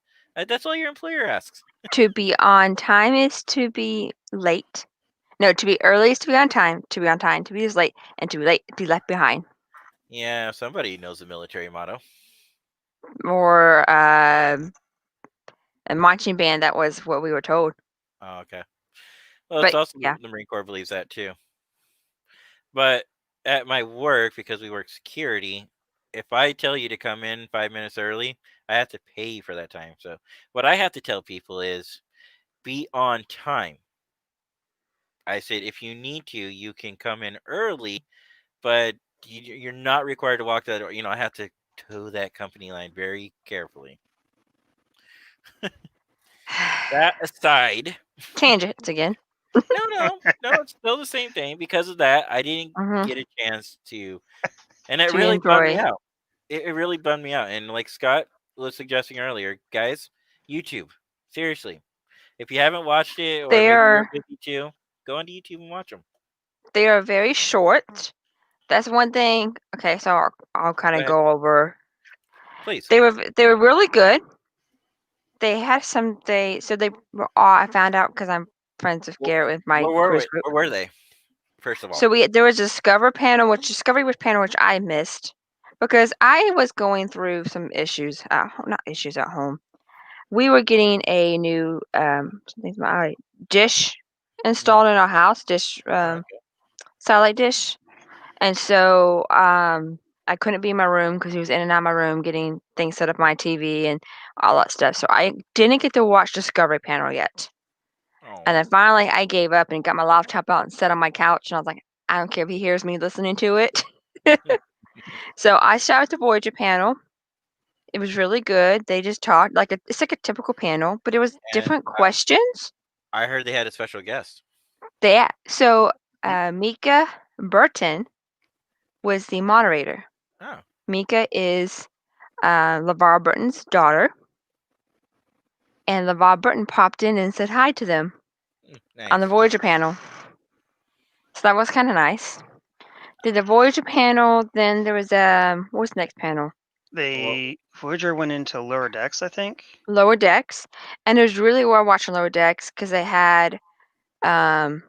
That's all your employer asks. To be on time is to be late. No, to be early is to be on time. To be on time, to be late, and to be late, be left behind. Yeah, somebody knows the military motto. Or a marching band. That was what we were told. Oh, okay. Well, it's But, also yeah. the Marine Corps believes that too. But at my work, because we work security, if I tell you to come in 5 minutes early, I have to pay you for that time. So what I have to tell people is be on time. I said, if you need to, you can come in early, but you're not required to walk that door. I have to toe that company line very carefully. That aside, Tangents again. no, it's still the same thing. Because of that, I didn't get a chance to, and it To really bummed me enjoy. out. It really bummed me out. And like Scott, was suggesting earlier, guys, YouTube. Seriously, if you haven't watched it, or They maybe you're are busy too, go onto YouTube and watch them. very short. That's one thing. Okay, so I'll kind Go of ahead. go over. Please. They were really good. They had some. They were all. I found out because I'm friends with Wh- Garrett with my quiz group. Where were they? First of all, So there was a Discovery panel, which I missed because I was going through some issues. Not issues at home. We were getting a new something's my dish installed in our house. okay. Satellite dish. And so I couldn't be in my room because he was in and out of my room getting things set up on my TV and all that stuff. So I didn't get to watch Discovery Panel yet. Oh, And then finally I gave up and got my laptop out and sat on my couch and I was like, I don't care if he hears me listening to it. So I started the Voyager panel. It was really good. They just talked it's like a typical panel, but it was different questions. I heard they had a special guest. Mika Burton was the moderator. Oh, Mika is LeVar Burton's daughter. And LeVar Burton popped in and said hi to them nice. on the Voyager panel. So that was kind of nice. Did the Voyager panel, then there was what was the next panel? The Voyager went into lower decks, I think. Lower Decks, and it was really well watching Lower Decks because they had. I'm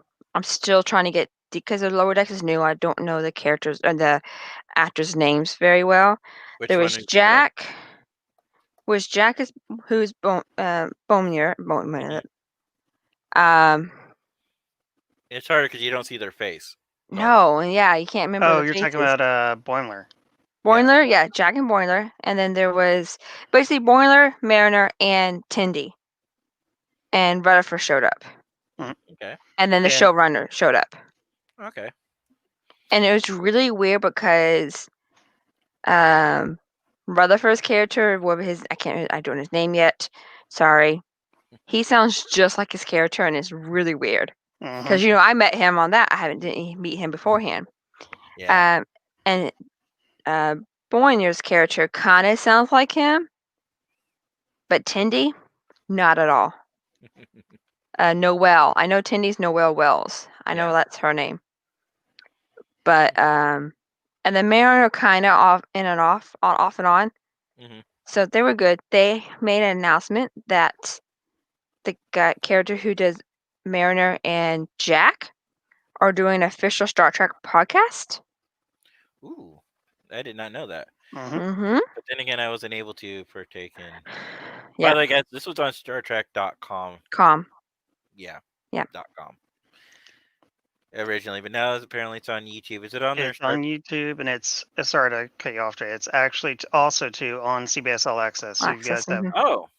still trying to get because the Lower Decks is new. I don't know the characters and the actors' names very well. Which There one was is Jack. Jack is who's Bomir. It's harder because you don't see their face. No, yeah, you can't remember. Oh, the you're faces. talking about Boimler. Boimler, yeah, Jack and Boimler, and then there was basically Boimler, Mariner, and Tendi, and Rutherford showed up. Okay. And then the Yeah. showrunner showed up, Okay. and it was really weird because Rutherford's character, I don't know his name yet. Sorry, he sounds just like his character, and it's really weird because I met him on that. I didn't meet him beforehand. Yeah. And Boimler's character kind of sounds like him, but Tendi, not at all. Noelle. I know Tendi's Noelle Wells. I know that's her name. But and then Mariner kind of off and on. Mhm. So they were good. They made an announcement that the character who does Mariner and Jack are doing an official Star Trek podcast. Ooh, I did not know that. Mm-hmm. But then again, I wasn't able to partake in. Yeah. By the way, guys, this was on StarTrek.com. Yeah. Yeah. .com. Originally, but now apparently it's on YouTube. Is it on there? It's on YouTube, and it's sorry to cut you off, Jay. It's actually also too on CBS All Access. So you guys have Oh,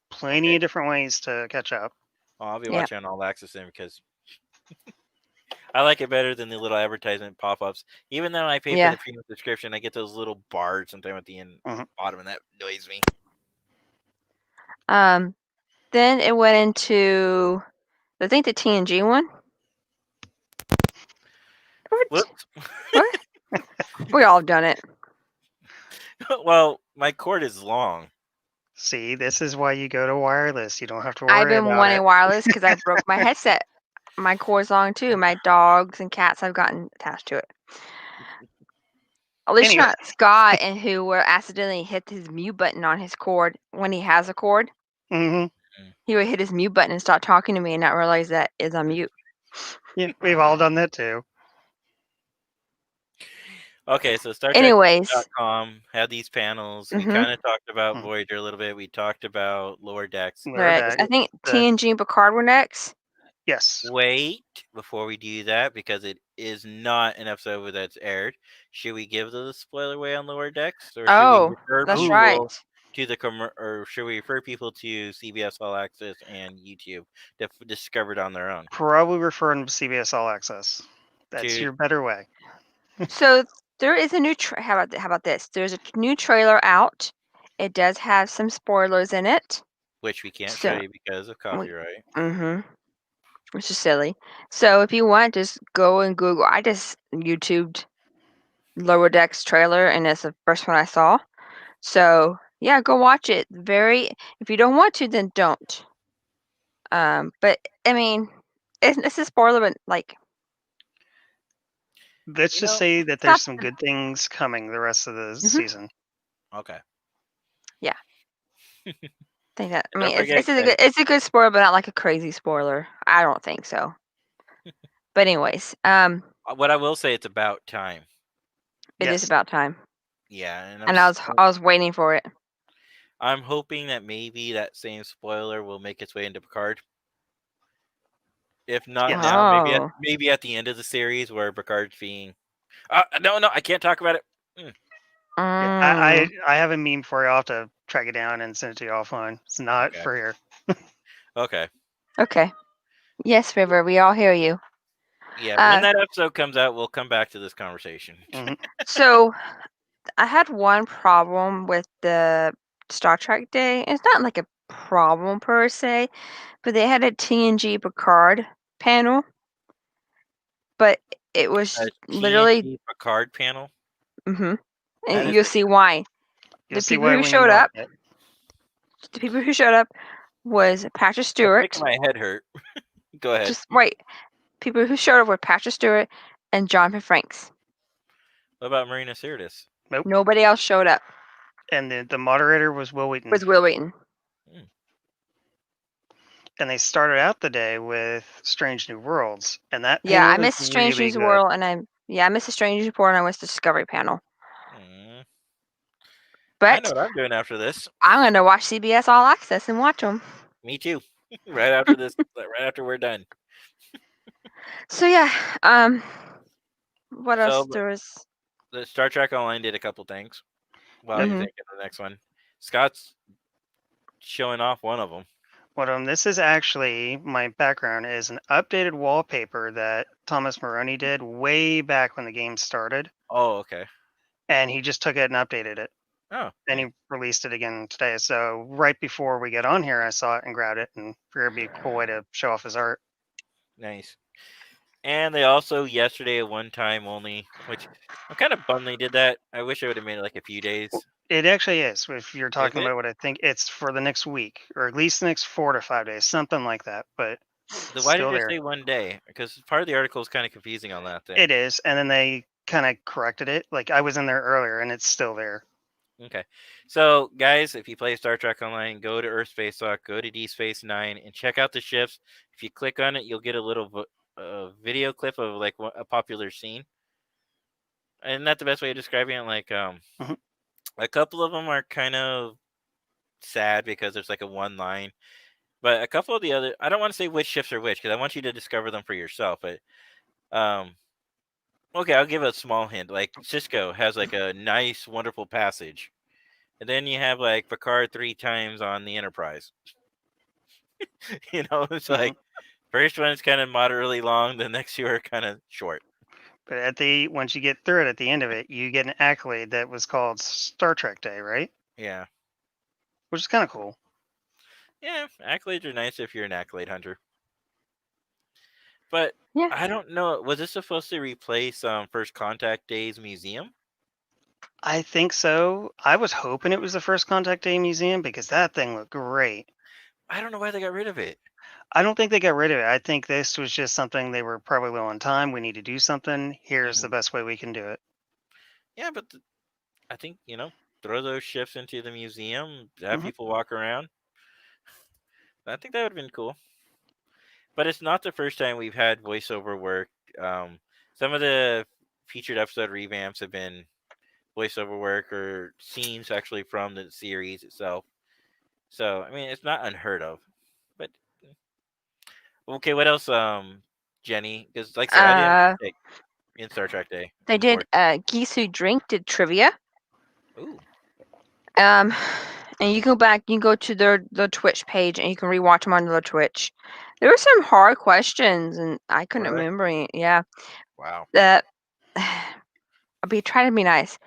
plenty of different ways to catch up. well, I'll be watching on All Access then because I like it better than the little advertisement pop-ups. Even though I pay for the premium subscription, I get those little bars sometime at the end, bottom, and that annoys me. Then it went into, I think, the TNG one. What? We all done it. Well, my cord is long. See, this is why you go to wireless. You don't have to worry about it. I've been wanting wireless because I broke my headset. My cord's long too. My dogs and cats have gotten attached to it. At least not Scott, and who will accidentally hit his mute button on his cord when he has a cord. Mm-hmm. He would hit his mute button and start talking to me and not realize that is on mute. Yeah, we've all done that too. Okay, so StarTrek.com had these panels. We kind of talked about Voyager a little bit. We talked about Lower Decks. I think TNG and Picard were next. Yes. Wait, before we do that, because it is not an episode that's aired, should we give the spoiler away on Lower Decks? Or should we refer that's right. To the or should we refer people to CBS All Access and YouTube to discover it on their own? Probably refer them to CBS All Access. That's your better way. So there is a new how about this? There's a new trailer out. It does have some spoilers in it, which we can't show you because of copyright. Which is silly. So if you want, just go and Google. I just YouTubed Lower Decks trailer, and it's the first one I saw. So Yeah, go watch it. If you don't want to, then don't. But I mean, it's a spoiler, but like, Let's You just know- say that Stop. there's some good things coming the rest of the season. Okay. I think that. I Don't mean, forget, guys. it's a good spoiler, but not like a crazy spoiler. I don't think so. But anyways, What I will say, it's about time. it is Yes. about time, Yeah, and I was waiting for it. I'm hoping that maybe that same spoiler will make its way into Picard. If not Yes. now, Oh. maybe at the end of the series where Picard's being. No, I can't talk about it. Yeah, Mm, I have a meme for you. I'll have to track it down and send it to you offline. It's not Okay. for here. Okay. okay. Yes, River, we all hear you. Yeah, when that episode comes out, we'll come back to this conversation. Mhm. So, I had one problem with the Star Trek Day. It's not like a problem per se, but they had a TNG Picard panel, but it was A literally. TNT Picard panel. Mm-hmm. That And is you'll see why. You'll see people why who when showed you watch up- it. The people who showed up was Patrick I'm Stewart. making my head hurt. Go ahead. Just wait. People who showed up were Patrick Stewart and Jonathan Frakes. What about Marina Sirtis? Nope. Nobody else showed up. And the moderator was Will Wheaton. Was Will Wheaton. And they started out the day with Strange New Worlds, and that Yeah, I panel missed was Strange really News good. World, and I missed the Strange Report, and I missed the Discovery panel. I But know what I'm doing after this. I'm gonna watch CBS All Access and watch them. Me too. Right after this, right after we're done. So yeah, what else So, there was? the Star Trek Online did a couple things. While you Mhm. think of the next one, Scott's showing off one of them. This is actually, my background is an updated wallpaper that Thomas Maroney did way back when the game started, Oh, okay. and he just took it and updated it, Oh, and he released it again today. So right before we get on here, I saw it and grabbed it, and figured it'd be a cool way to show off his art. nice. And they also yesterday at one time only, which I'm kind of bummed they did that. I wish I would have made it like a few days. It actually is. If you're talking it? about what I think, it's for the next week, or at least the next 4 to 5 days, something like that. But Then why did still they there. say one day? Because part of the article is kind of confusing on that thing. It is, and then they kind of corrected it. Like I was in there earlier, and it's still there. Okay. So, guys, if you play Star Trek Online, go to Earth Space Dock, go to D Space 9, and check out the ships. If you click on it, you'll get a little video clip of like a popular scene. And not the best way of describing it. Like, Mhm. a couple of them are kind of sad because there's like a one line, but a couple of the other, I don't want to say which ships are which because I want you to discover them for yourself. But, okay, I'll give a small hint. Like Cisco has like a nice, wonderful passage. And then you have like Picard 3 times on the Enterprise. It's like first one's kind of moderately long, the next two are kind of short. But once you get through it, at the end of it, you get an accolade that was called Star Trek Day, right? Yeah. Which is kind of cool. Yeah, accolades are nice if you're an accolade hunter. But Yeah. I don't know. Was this supposed to replace First Contact Day's museum? I think so. I was hoping it was the First Contact Day Museum because that thing looked great. I don't know why they got rid of it. I don't think they got rid of it. I think this was just something they were probably low on time. We need to do something. Here's the best way we can do it. Yeah, but I think, throw those ships into the museum, have Mhm. people walk around. I think that would have been cool. But it's not the first time we've had voiceover work. Some of the featured episode revamps have been voiceover work or scenes actually from the series itself. So, I mean, it's not unheard of. But okay, what else, Jenny? Because like I said, I didn't participate in Star Trek Day. They did Geese Who Drink did trivia. Ooh. And you go back, you go to their Twitch page, and you can rewatch them on their Twitch. There were some hard questions, and I couldn't Were there? remember any. Yeah, Wow. that I'll be trying to be nice.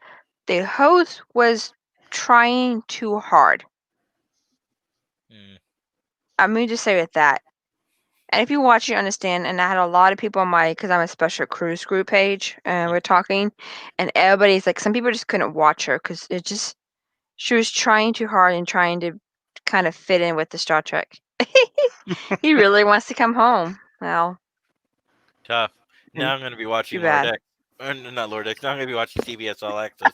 The host was trying too hard. I'm going to just say with that. And if you watch, you understand. And I had a lot of people on because I'm a special cruise group page, and we're talking, and everybody's like, some people just couldn't watch her because it just, She was trying too hard and trying to kind of fit in with the Star Trek. He really wants to come home. Well, Tough. Mm. Now I'm going to be watching Too bad. Lord X. Not Lord X. Now I'm going to be watching CBS All Access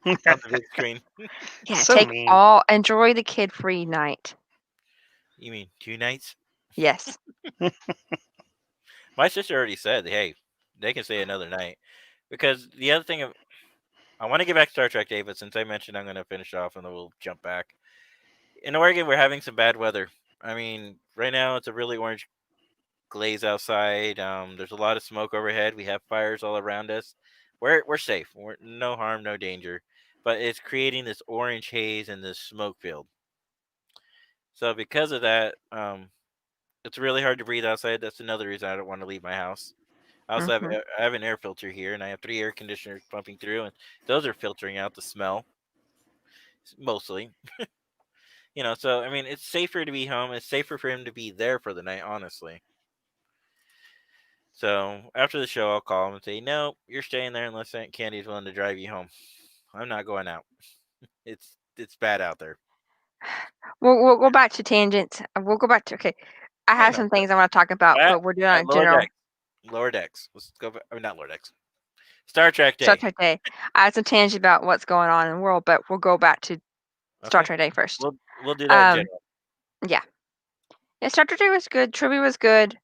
on the big screen. yeah, So take mean. enjoy the kid-free night. You mean 2 nights? Yes. My sister already said, hey, they can stay another night. Because the other thing, I want to get back to Star Trek Day, but since I mentioned I'm going to finish off and then we'll jump back. In Oregon, we're having some bad weather. I mean, right now it's a really orange glaze outside. There's a lot of smoke overhead. We have fires all around us. We're safe. We're no harm, no danger. But it's creating this orange haze and this smoke field. So because of that, it's really hard to breathe outside. That's another reason I don't want to leave my house. I also Mhm. I have an air filter here, and I have 3 air conditioners pumping through, and those are filtering out the smell mostly. So I mean, it's safer to be home. It's safer for him to be there for the night, honestly. So after the show, I'll call him and say, "No, you're staying there unless Aunt Candy's willing to drive you home. I'm not going out. It's bad out there." We'll go back to tangents. We'll go back to I have No, some things I want to talk about, at, but we're doing at it Lower general. Decks. Lower Decks. Let's go. I mean, not Lower Decks. Star Trek Day. Star Trek Day. I have some tangents about what's going on in the world, but we'll go back to Star Okay. Trek Day first. We'll do that in general. Yeah. Yeah, Star Trek Day was good. Trivia was good.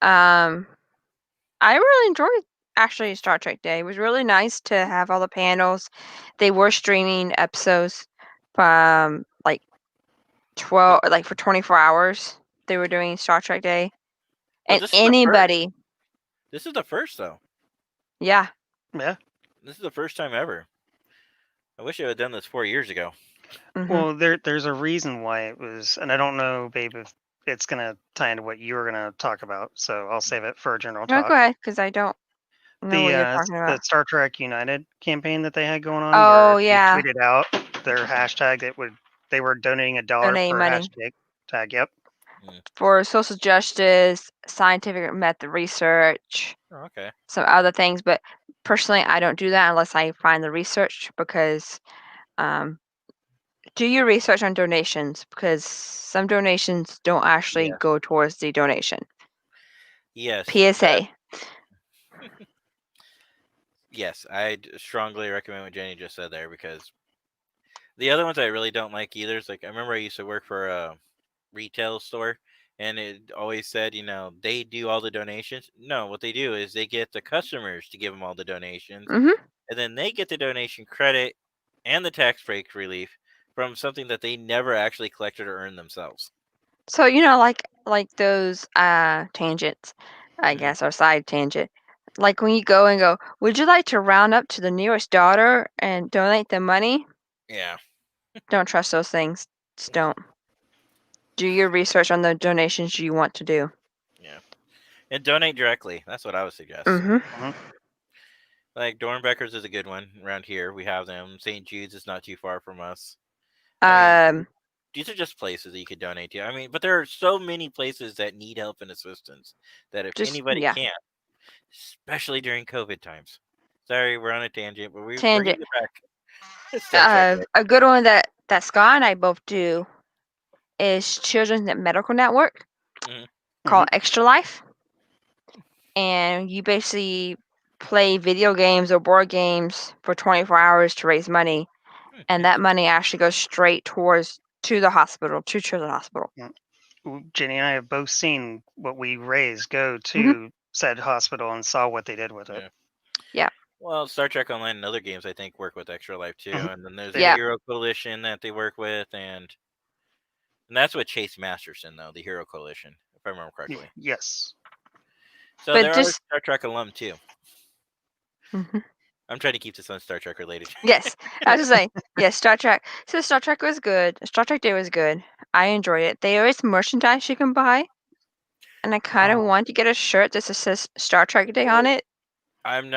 I really enjoyed actually Star Trek Day. It was really nice to have all the panels. They were streaming episodes from like 12 like for 24 hours. They were doing Star Trek Day. But And this is the first. anybody, This is the first though. yeah. Yeah. This is the first time ever. I wish I had done this 4 years ago. Mhm. Well, there's a reason why it was, and I don't know, babe, if it's gonna tie into what you were gonna talk about. So I'll save it for a general No, talk. go ahead, because I don't know what you're talking The about. Star Trek United campaign that they had going on, Oh, where yeah. they tweeted out their hashtag they were donating $1 Donating per money. hashtag. Yep. For social justice, scientific method research, Oh, okay. some other things, but personally, I don't do that unless I find the research because do your research on donations because some donations don't actually Yeah. go towards the donation. Yes. PSA. Yes, I strongly recommend what Jenny just said there because the other ones I really don't like either. Is like I remember I used to work for a retail store, and it always said, they do all the donations. No, what they do is they get the customers to give them all the donations, Mhm. and then they get the donation credit and the tax break relief from something that they never actually collected or earned themselves. So like those tangents, I Mhm. guess, or side tangent. Like when you go and go, would you like to round up to the nearest daughter and donate the money? Yeah. Don't trust those things. Just don't. Do your research on the donations you want to do. Yeah. And donate directly. That's what I would suggest. Mm-hmm. Like Dornbecker's is a good one around here. We have them. St. Jude's is not too far from us. These are just places that you could donate to. I mean, but there are so many places that need help and assistance that if anybody yeah. can, especially during COVID times. Sorry, we're on a tangent, but we're gonna Tangent. get back. Star Trek Day. A good one that Scott and I both do is Children's Medical Network Mhm. called Extra Life, and you basically play video games or board games for 24 hours to raise money, and that money actually goes straight to the hospital, to Children's Hospital. Jenny and I have both seen what we raised go to said hospital and saw what they did with it. Yeah. Well, Star Trek Online and other games I think work with Extra Life too, and then there's the Yeah. Hero Coalition that they work with, and that's what Chase Masterson though, the Hero Coalition, if I remember correctly. Yes. So But there just- are Star Trek alum too. Mhm. I'm trying to keep this on Star Trek related. Yes, I was just saying. Yes, Star Trek. So Star Trek was good. Star Trek Day was good. I enjoyed it. There is merchandise you can buy, and I kind of want to get a shirt that says Star Trek Day on it. I'm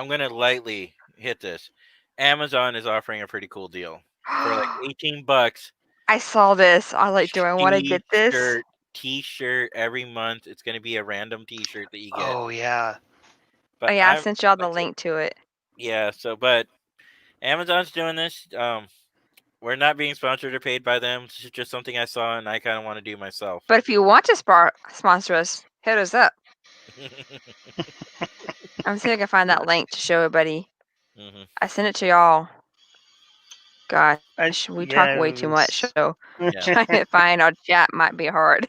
gonna lightly hit this. Amazon is offering a pretty cool deal for like $18. I saw this. I like, do I want to get this? T-shirt every month. It's gonna be a random T-shirt that you get. Oh yeah. But Oh yeah, I sent y'all the link to it. Yeah. So, but Amazon's doing this. we're not being sponsored or paid by them. It's just something I saw and I kind of want to do myself. But if you want to sponsor us, hit us up. I'm seeing if I can find that link to show everybody. Hmm. I sent it to y'all. Gosh, we talk yeah, way it too much, was- so Yeah. trying to find our chat might be hard.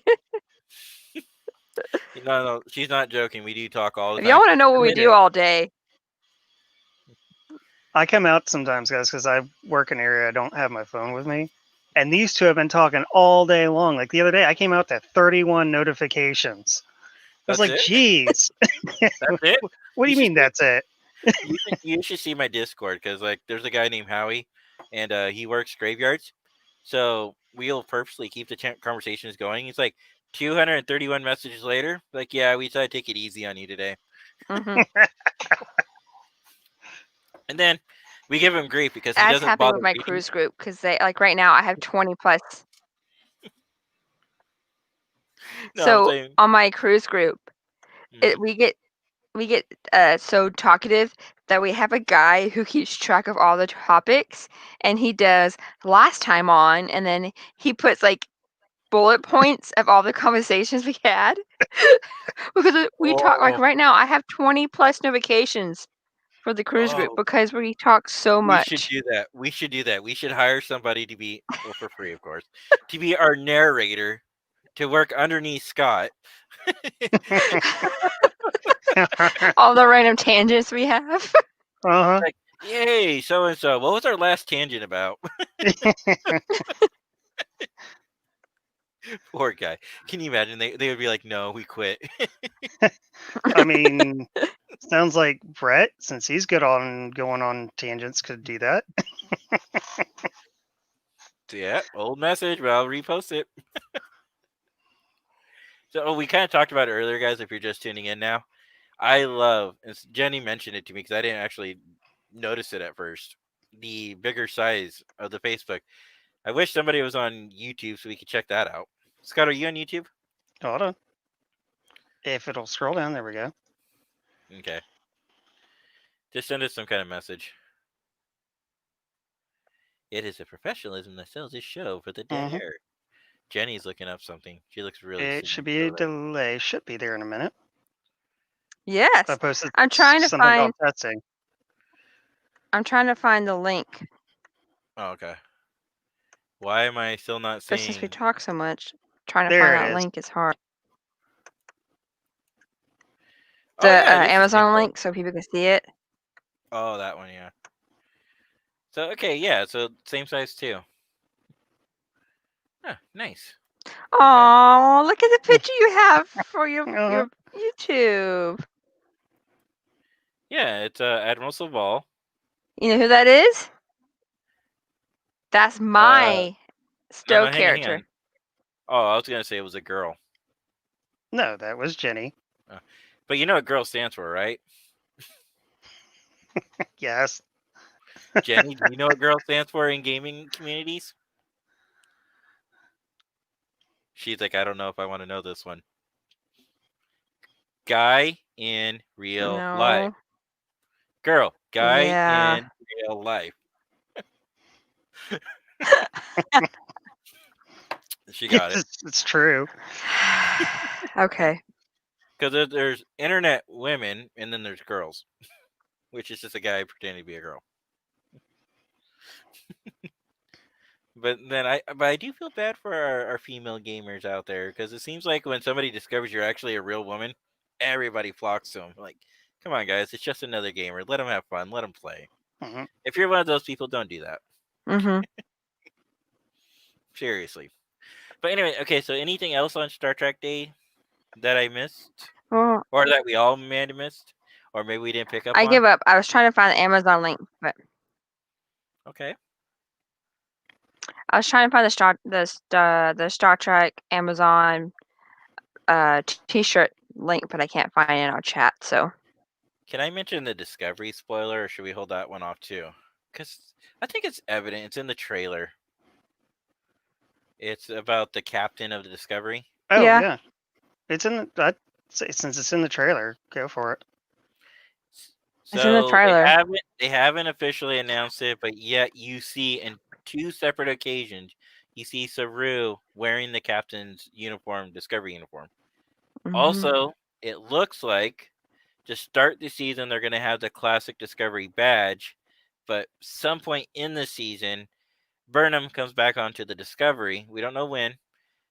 No, she's not joking. We do talk all the If time. y'all want to know what we Admit do it. all day, I come out sometimes, guys, because I work in an area I don't have my phone with me. And these two have been talking all day long. Like the other day, I came out to 31 notifications. I was That's like, it? geez. That's it? What do you You mean should- that's it? You should see my Discord because like there's a guy named Howie, and he works graveyards. So we'll purposely keep the conversations going. He's like 231 messages later. Like, yeah, we decided to take it easy on you today, mhm. and then we give him grief because he That's doesn't happening bother. with my reading. cruise group because they like right now I have 20 plus. No, I'm So saying, on my cruise group, mhm. we get so talkative that we have a guy who keeps track of all the topics, and he does last time on, and then he puts like bullet points of all the conversations we had because we talk like Oh, right now I have 20 plus notifications for the cruise group oh, because we talk so we should much. do that. We should do that. We should hire somebody to be, well, for free, of course, to be our narrator, to work underneath Scott. All the random tangents we have. Uh-huh. Like, yay, so and so. What was our last tangent about? Poor guy. Can you imagine? They would be like, no, we quit. I mean, sounds like Brett, since he's good on going on tangents, could do that. Yeah, old message, but I'll repost it. So we kind of talked about it earlier, guys. If you're just tuning in now, I love. And Jenny mentioned it to me because I didn't actually notice it at first. The bigger size of the Facebook. I wish somebody was on YouTube so we could check that out. Scott, are you on YouTube? Hold on. If it'll scroll down, there we go. Okay. Just send us some kind of message. It is a professionalism that sells this show for the dead Mhm. air. Jenny's looking up something. She looks really. It should be a delay. Should be there in a minute. I Yes, posted I'm trying to something find. called testing. I'm trying to find the link, Oh, okay. Why am I still not but since we seeing? talk so much, trying to There find it that is. link is hard. Oh, The yeah, it is the same Amazon photo. link so people can see it. Oh, that one, yeah. So okay, yeah. So same size too. Huh, nice. Oh, look at the picture you have for your Uh-huh. YouTube. Yeah, it's Admiral Saval. You know who that is? That's my Stowe hang on, character. Oh, I was gonna say it was a girl, No, that was Jenny. but you know what girl stands for, right? Yes. Jenny, do you know what girl stands for in gaming communities? She's like, I don't know if I want to know this one. Guy in real life. No. Girl, guy Yeah. in real life. She got it. It's true. Okay. Because there's internet women and then there's girls, which is just a guy pretending to be a girl. But I do feel bad for our female gamers out there because it seems like when somebody discovers you're actually a real woman, everybody flocks to them. Like, come on, guys, it's just another gamer. Let them have fun. Let them play. Mhm. If you're one of those people, don't do that. Mhm. Seriously. But anyway, okay. So anything else on Star Trek Day that I missed, Well, or that we all may have missed, or maybe we didn't pick up I on? give up. I was trying to find the Amazon link, but Okay. I was trying to find the Star Trek Amazon T-shirt link, but I can't find it in our chat. So Can I mention the Discovery spoiler, or should we hold that one off too? Because I think it's evident. It's in the trailer. It's about the captain of the Discovery. Oh Yeah. yeah. It's in the since it's in the trailer, go for it. So It's in the trailer. They haven't officially announced it, but yet you see in two separate occasions, you see Saru wearing the captain's uniform, Discovery uniform. Mhm. Also, it looks like to start the season, they're going to have the classic Discovery badge, but some point in the season, Burnham comes back onto the Discovery. We don't know when.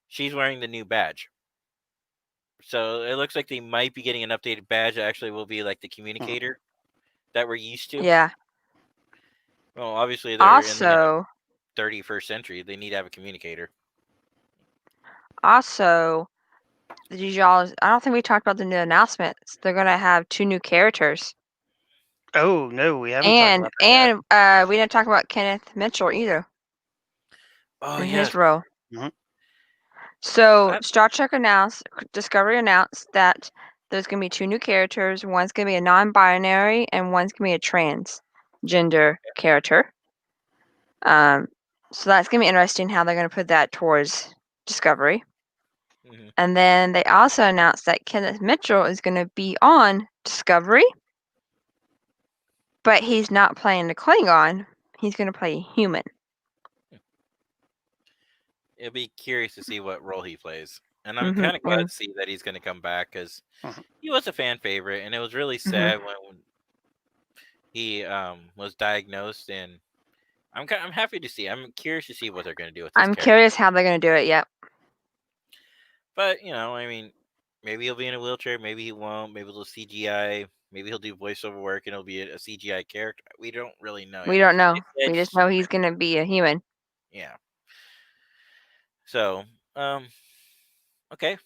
She's wearing the new badge. So it looks like they might be getting an updated badge that actually will be like the communicator that we're used to. Yeah. Well, obviously they're in the Also, 31st century. They need to have a communicator. did y'all? I don't think we talked about the new announcements. They're gonna have 2 new characters, Oh no, we haven't talked and about that yet. we didn't talk about Kenneth Mitchell either Oh, in yes. his role. Mhm. So That- Star Trek Discovery announced that there's gonna be 2 new characters. One's gonna be a non-binary, and one's gonna be a transgender character. So that's gonna be interesting how they're gonna put that towards Discovery. Mhm. And then they also announced that Kenneth Mitchell is gonna be on Discovery, but he's not playing the Klingon. He's gonna play a human. It'll be curious to see what role he plays. And I'm Mhm, kind of glad and to see that he's going to come back because Mhm. he was a fan favorite, and it was really Mhm. sad when he was diagnosed. And I'm happy to see. I'm curious to see what they're going to do with this I'm character. curious how they're gonna do it. Yep. But I mean, maybe he'll be in a wheelchair. Maybe he won't. Maybe it'll CGI. Maybe he'll do voiceover work and it'll be a CGI character. We don't really know We yet. don't know. They said We just know he's gonna be a human. yeah. So okay.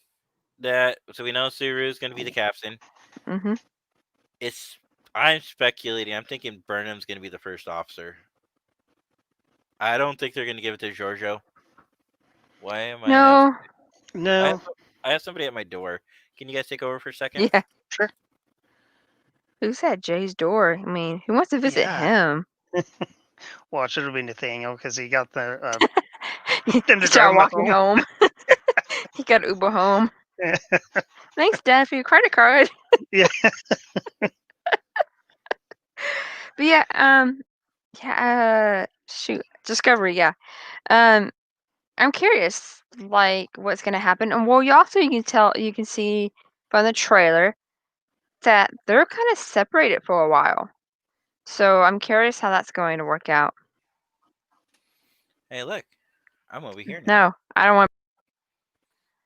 So we know Suru is going to be the captain. Mhm. I'm speculating. I'm thinking Burnham's going to be the first officer. I don't think they're going to give it to Giorgio. Why am I? No. No, I have somebody at my door. Can you guys take over for a second? Yeah. sure. Who's at Jay's door? I mean, who wants to visit Yeah. him? Watch it'll be Nathaniel because he got the He Dinner started drama walking home. He got Uber home. Thanks, Dad, for your credit card. Yeah. But yeah, shoot, Discovery, yeah. I'm curious, like, what's gonna happen. And well, you can see from the trailer that they're kind of separated for a while. So I'm curious how that's going to work out. Hey, look, I'm over here now. No, I don't want.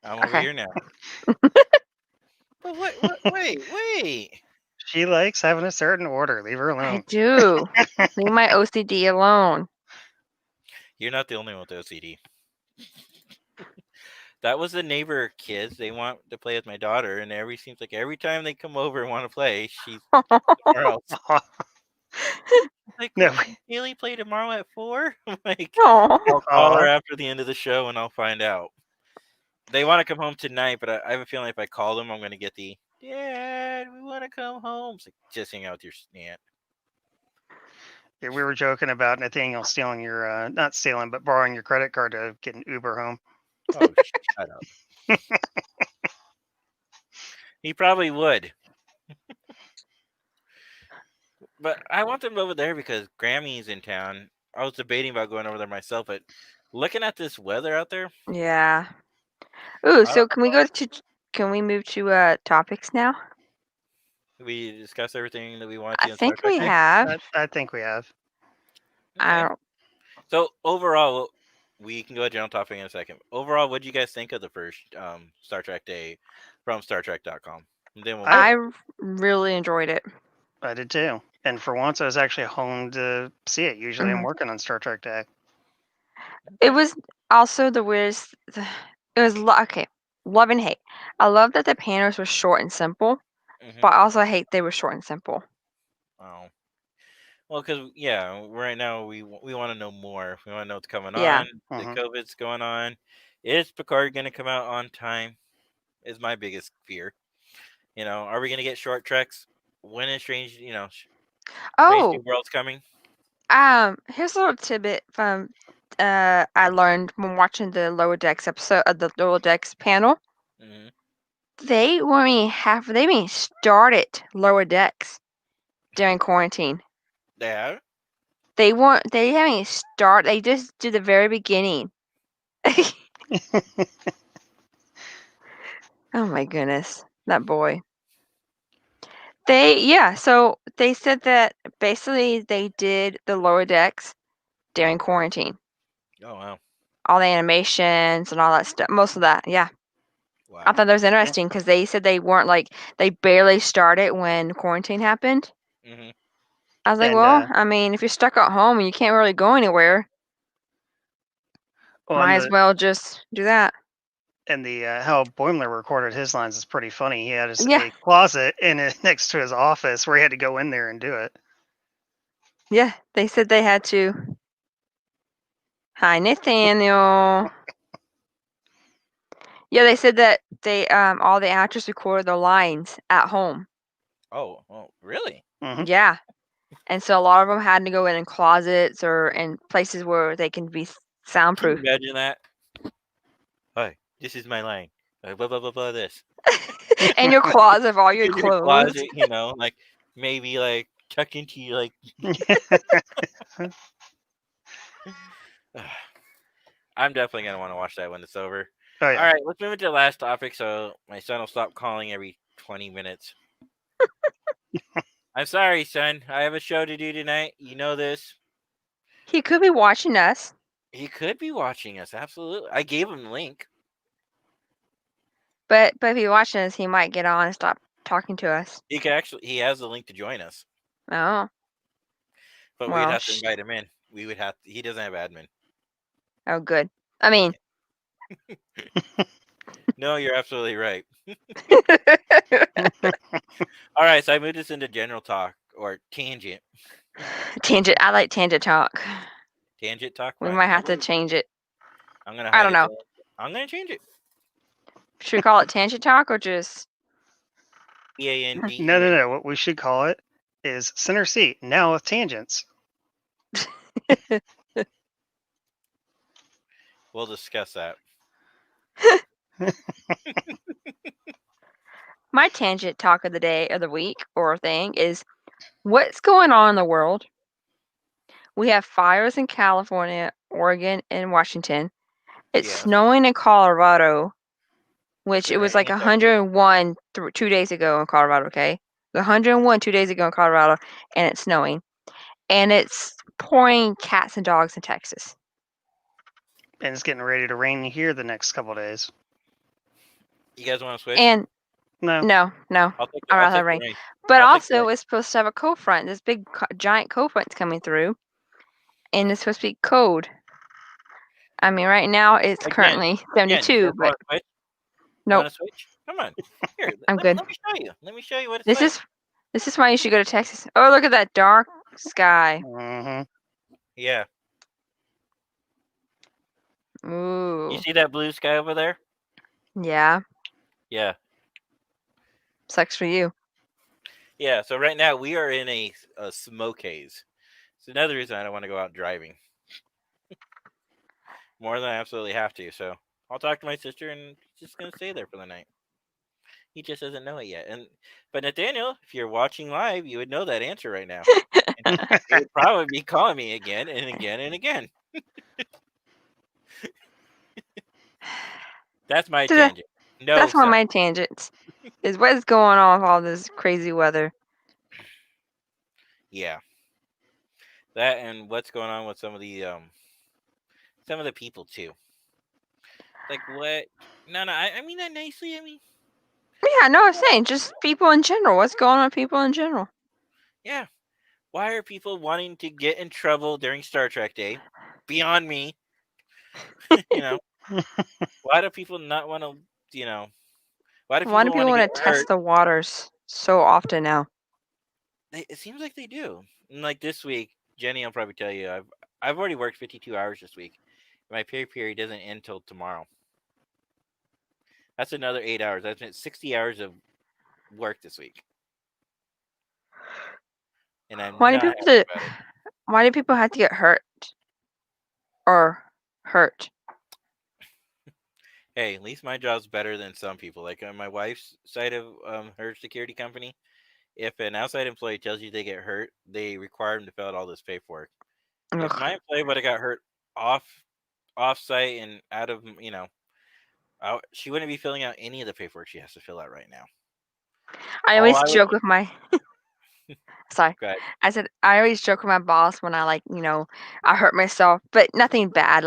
I'm over Okay. here now. But wait. She likes having a certain order. Leave her I alone. do. Leave my OCD alone. You're not the only one with OCD. That was the neighbor kids. They want to play with my daughter, and seems like every time they come over and want to play, she's somewhere else. Like, No. Haley play tomorrow at 4? I'm like, Aw. I'll call her Aw. after the end of the show and I'll find out. They want to come home tonight, but I have a feeling if I call them, I'm going to get the Dad, we want to come home. It's like, just hang out with your aunt. Yeah, we were joking about Nathaniel stealing your, not stealing, but borrowing your credit card to get an Uber home. Oh, shut up. He probably would. But I want them over there because Grammy's in town. I was debating about going over there myself, but looking at this weather out there, Yeah. Ooh, I so don't can we move to topics now? we discuss everything that we want I to. think we have. I think we have. I don't. So overall, we can go to general topic in a second. Overall, what do you guys think of the first Star Trek day from StarTrek.com? And then we'll I really enjoyed it. I did too. And for once, I was actually home to see it. Usually, I'm Mhm. working on Star Trek Day. It was also the weirdest. It was okay. Love and hate. I love that the panels were short and simple, Mhm. but I also hate they were short and simple. Oh. Well, because right now we want to know more. We want to know what's coming Yeah. on. Mhm. The COVID's going on. Is Picard going to come out on time? Is my biggest fear. Are we going to get short treks? When is Strange? Strange Oh, New World's coming. here's a little tidbit from I learned when watching the Lower Decks episode of the Lower Decks panel. Mhm. They started Lower Decks during quarantine. They have. They weren't. They haven't start. They just did the very beginning. Oh my goodness, that boy. So they said that basically they did the lower decks during quarantine. Oh wow. All the animations and all that stuff. Most of that, yeah. Wow. I thought that was interesting because they said they weren't like they barely started when quarantine happened. Hmm. I was like, And, well, I mean, if you're stuck at home and you can't really go anywhere, well, might as well just do that. and the how Boimler recorded his lines is pretty funny. He had Yeah. a closet next to his office where he had to go in there and do it. Yeah, they said they had to. Hi, Nathaniel. Yeah, they said that they all the actors recorded their lines at home. Oh, really? Hmm. Yeah. And so a lot of them had to go in closets or in places where they can be Can you soundproof. imagine that? Hi, this is my line. Blah blah blah blah. This. In your closet of all your In your clothes. closet, like maybe like tuck into like. I'm definitely gonna want to watch that when it's over. Oh yeah. All right, let's move into the last topic so my son will stop calling every 20 minutes. I'm sorry, son. I have a show to do tonight. You know this. He could be watching us, He could be watching us. Absolutely. I gave him the link. but if he's watching us, he might get on and stop talking to us. He has the link to join us, Oh, but we'd well, have to invite him in. He doesn't have admin. oh, good. I mean, No, you're absolutely right. All right, so I moved this into general talk or tangent. tangent. I like tangent talk. Tangent talk. We Fine. might have to change it. I'm gonna. I don't know. I'm gonna change it. Should we call it tangent talk or just? TAND. No. What we should call it is Center Seat, now with tangents. We'll discuss that. My tangent talk of the day or the week or thing is what's going on in the world. We have fires in California, Oregon, and Washington. It's Yes. snowing in Colorado, which it was like Right. 101 2 days ago in Colorado, okay? 101 2 days ago in Colorado, and it's snowing. And it's pouring cats and dogs in Texas. And it's getting ready to rain here the next couple days. You guys want to switch? And No. no, I'll take I'd rather the rain. rain. But I'll take the also, it's supposed to have a cold front. This big, giant cold front's coming through, and it's supposed to be cold. I mean, right now it's Again, currently 72, you guys but wanna switch? nope, Want to switch? Come on. Here, I'm good. Let me show you. Let me show you what it's This like. is why you should go to Texas. Oh, look at that dark sky. Hmm. Yeah. Ooh, You see that blue sky over there? yeah, Yeah. sucks for you. Yeah. So right now we are in a smoke haze. It's another reason I don't want to go out driving. More than I absolutely have to. So I'll talk to my sister and she's just gonna stay there for the night. He just doesn't know it yet. But Nathaniel, if you're watching live, you would know that answer right now. And you would probably be calling me again and again and again. That's my tangent. No, That's one of son. my tangents. Is what is going on with all this crazy weather? Yeah. That and what's going on with some of the people too. Like what? No, I mean that nicely. I mean, Yeah, no, I'm saying just people in general. What's going on with people in general? yeah. Why are people wanting to get in trouble during Star Trek Day? Beyond me. You know. Why do people not want to? Why do Why do people people want to want get to hurt? test the waters so often now? It seems like they do. And like this week, Jenny, I'll probably tell you, I've already worked 52 hours this week. My pay period doesn't end till tomorrow. That's another 8 hours. That's been 60 hours of work this week. And I'm Why not do happy people about it. Why do people have to get hurt or hurt? Hey, at least my job's better than some people. Like on my wife's side of her security company, if an outside employee tells you they get hurt, they require them to fill out all this paperwork. If Ugh. my employee would have got hurt off site and out of she wouldn't be filling out any of the paperwork she has to fill out right now. I All always I would joke with my sorry. go ahead. I said I always joke with my boss when I I hurt myself, but nothing bad,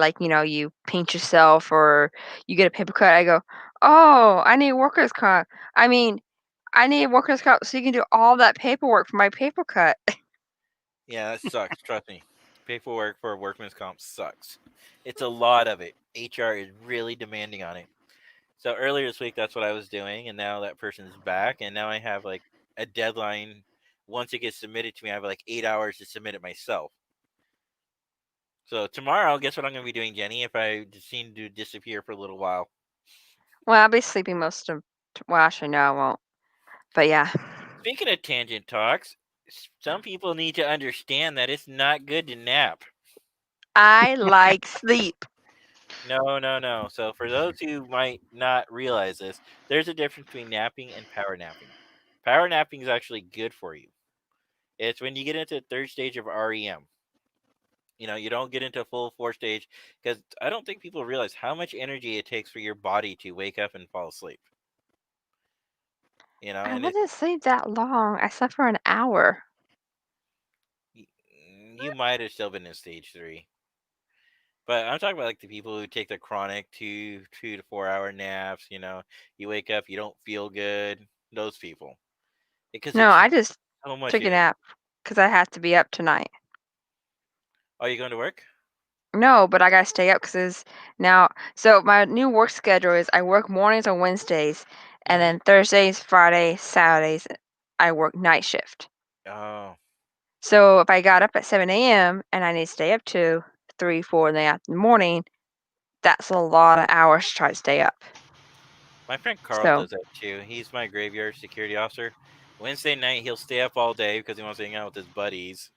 you pinch yourself or you get a paper cut. I go, "Oh, I need workers' comp. I mean, I need workers' comp so you can do all that paperwork for my paper cut." Yeah, that sucks. Trust me. Paperwork for workman's comp sucks. It's a lot of it. HR is really demanding on it. So earlier this week, that's what I was doing, and now that person's back, and now I have like a deadline. Once it gets submitted to me, I have like 8 hours to submit it myself. So tomorrow, guess what I'm going to be doing, Jenny? If I seem to disappear for a little while. Well, I'll be sleeping most of well, actually, no, I won't. But yeah. Speaking of tangent talks, some people need to understand that it's not good to nap. I like sleep. No. So for those who might not realize this, there's a difference between napping and power napping. Power napping is actually good for you. It's when you get into the third stage of REM. You don't get into full four stage because I don't think people realize how much energy it takes for your body to wake up and fall asleep. I And didn't sleep that long. I slept for an hour. you might have still been in stage 3. But I'm talking about like the people who take the chronic 2 to 4 hour naps. You wake up, you don't feel good. Those people, because it No, I takes just so much took a energy. nap because I have to be up tonight. Are you going to work? No, but I gotta stay up because now. So my new work schedule is I work mornings on Wednesdays, and Mm-hmm. then Thursdays, Fridays, Saturdays, I work night shift. Oh, So if I got up at 7 a.m. and I need to stay up to 3, 4 in the morning, that's a lot of hours to try to stay up. my friend Carl So, does that too. He's my graveyard security officer. Wednesday night he'll stay up all day because he wants to hang out with his buddies.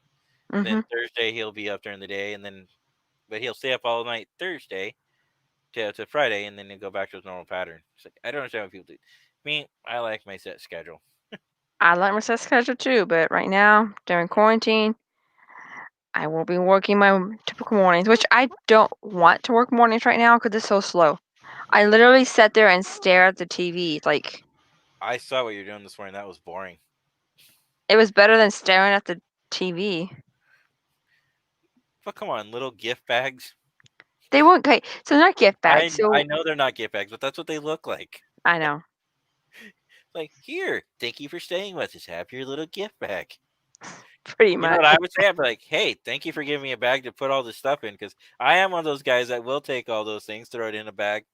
And then hmm Thursday he'll be up during the day, but he'll stay up all night Thursday to Friday, and then he'll go back to his normal pattern. It's like I don't understand what people do. Me, I like my set schedule. I like my set schedule too, but right now during quarantine, I will be working my typical mornings, which I don't want to work mornings right now because it's so slow. I literally sat there and stare at the TV. Like, I saw what you're doing this morning. That was boring. it was better than staring at the TV. But come on, little gift bags. They weren't great. So they're not gift I bags. I So know they're not gift bags, but that's what they look like. I know, Like, here, thank you for staying with us. Have your little gift bag. pretty You know much. what I would say? I'd be like, hey, thank you for giving me a bag to put all this stuff in, because I am one of those guys that will take all those things, throw it in a bag,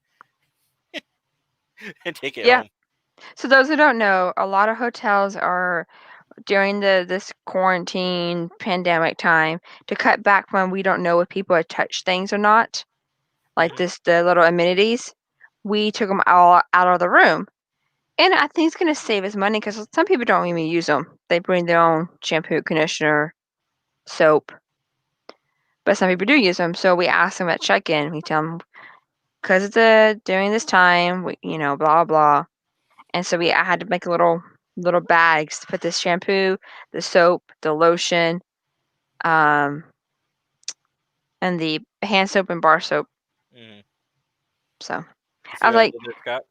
and take it Yeah. home. So those who don't know, a lot of hotels are during this quarantine pandemic time to cut back when we don't know if people have touched things or not, like Hmm. the little amenities. We took them all out of the room. And I think it's gonna save us money because some people don't even use them. They bring their own shampoo, conditioner, soap, but some people do use them. So we ask them at check-in. We tell them because it's during this time, blah blah. And so I had to make little bags to put the shampoo, the soap, the lotion, um, and the hand soap and bar soap. Hmm. So You I see was what I like, did there, Scott?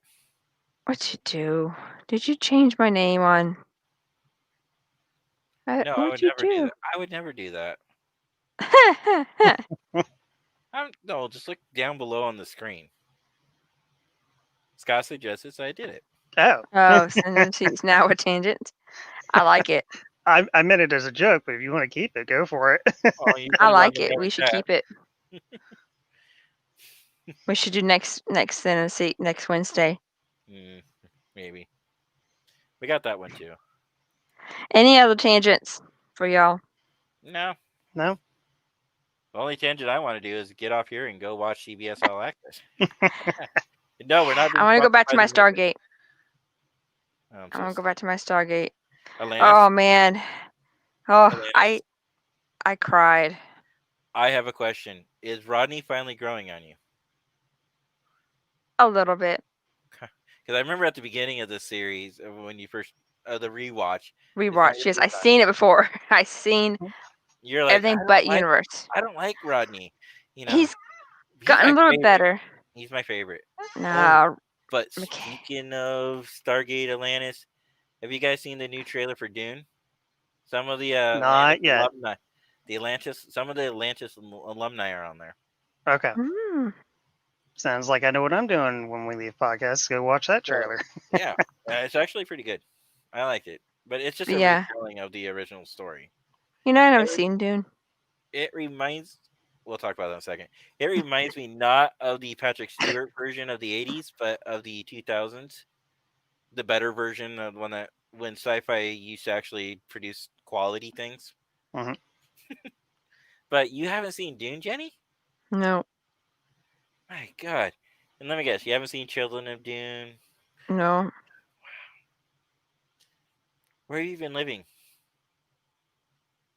"What'd you do? Did you change my name on? No, I What'd would you never do do?" that. I would never do that. No, just look down below on the screen. Scott suggested, so I did it. Oh, Oh, so she's now a tangent. I like it. I meant it as a joke, but if you want to keep it, go for it. Oh, you I put it on like the it. main We should chat. keep it. We should do next Tennessee next Wednesday. Mm, maybe we got that one too. Any other tangents for y'all? No, No, the only tangent I want to do is get off here and go watch CBS All Access. No, we're not I being want to go sponsored back by to the my Netflix. Stargate. Oh, I'm I so want to go sorry. back to my Stargate. Oh Atlantis. man. Oh, Atlantis. I cried I have a question. Is Rodney finally growing on you? a little bit. Because I remember at the beginning of the series, when you first the rewatch, it's not Rewatch. your Yes, I first time. seen it before. I seen You're like, Everything but universe. I don't like Rodney. You know, He's he's gotten my a little favorite. better. He's my favorite. Nah, But okay. speaking of Stargate Atlantis, have you guys seen the new trailer for Dune? Some of the Atlantis Not yet. alumni, some of the Atlantis alumni are on there. Okay. Hmm. Sounds like I know what I'm doing when we leave podcast. Go watch that So, trailer. yeah, it's actually pretty good. I like it, but it's just a Yeah. retelling of the original story. You know, I never seen Dune. It reminds. We'll talk about that in a second. It reminds me not of the Patrick Stewart version of the '80s, but of the 2000s, the better version of one that when sci-fi used to actually produce quality things. Mhm. But you haven't seen Dune, Jenny? No, My God! And let me guess, you haven't seen Children of Dune? no. Where have you been living?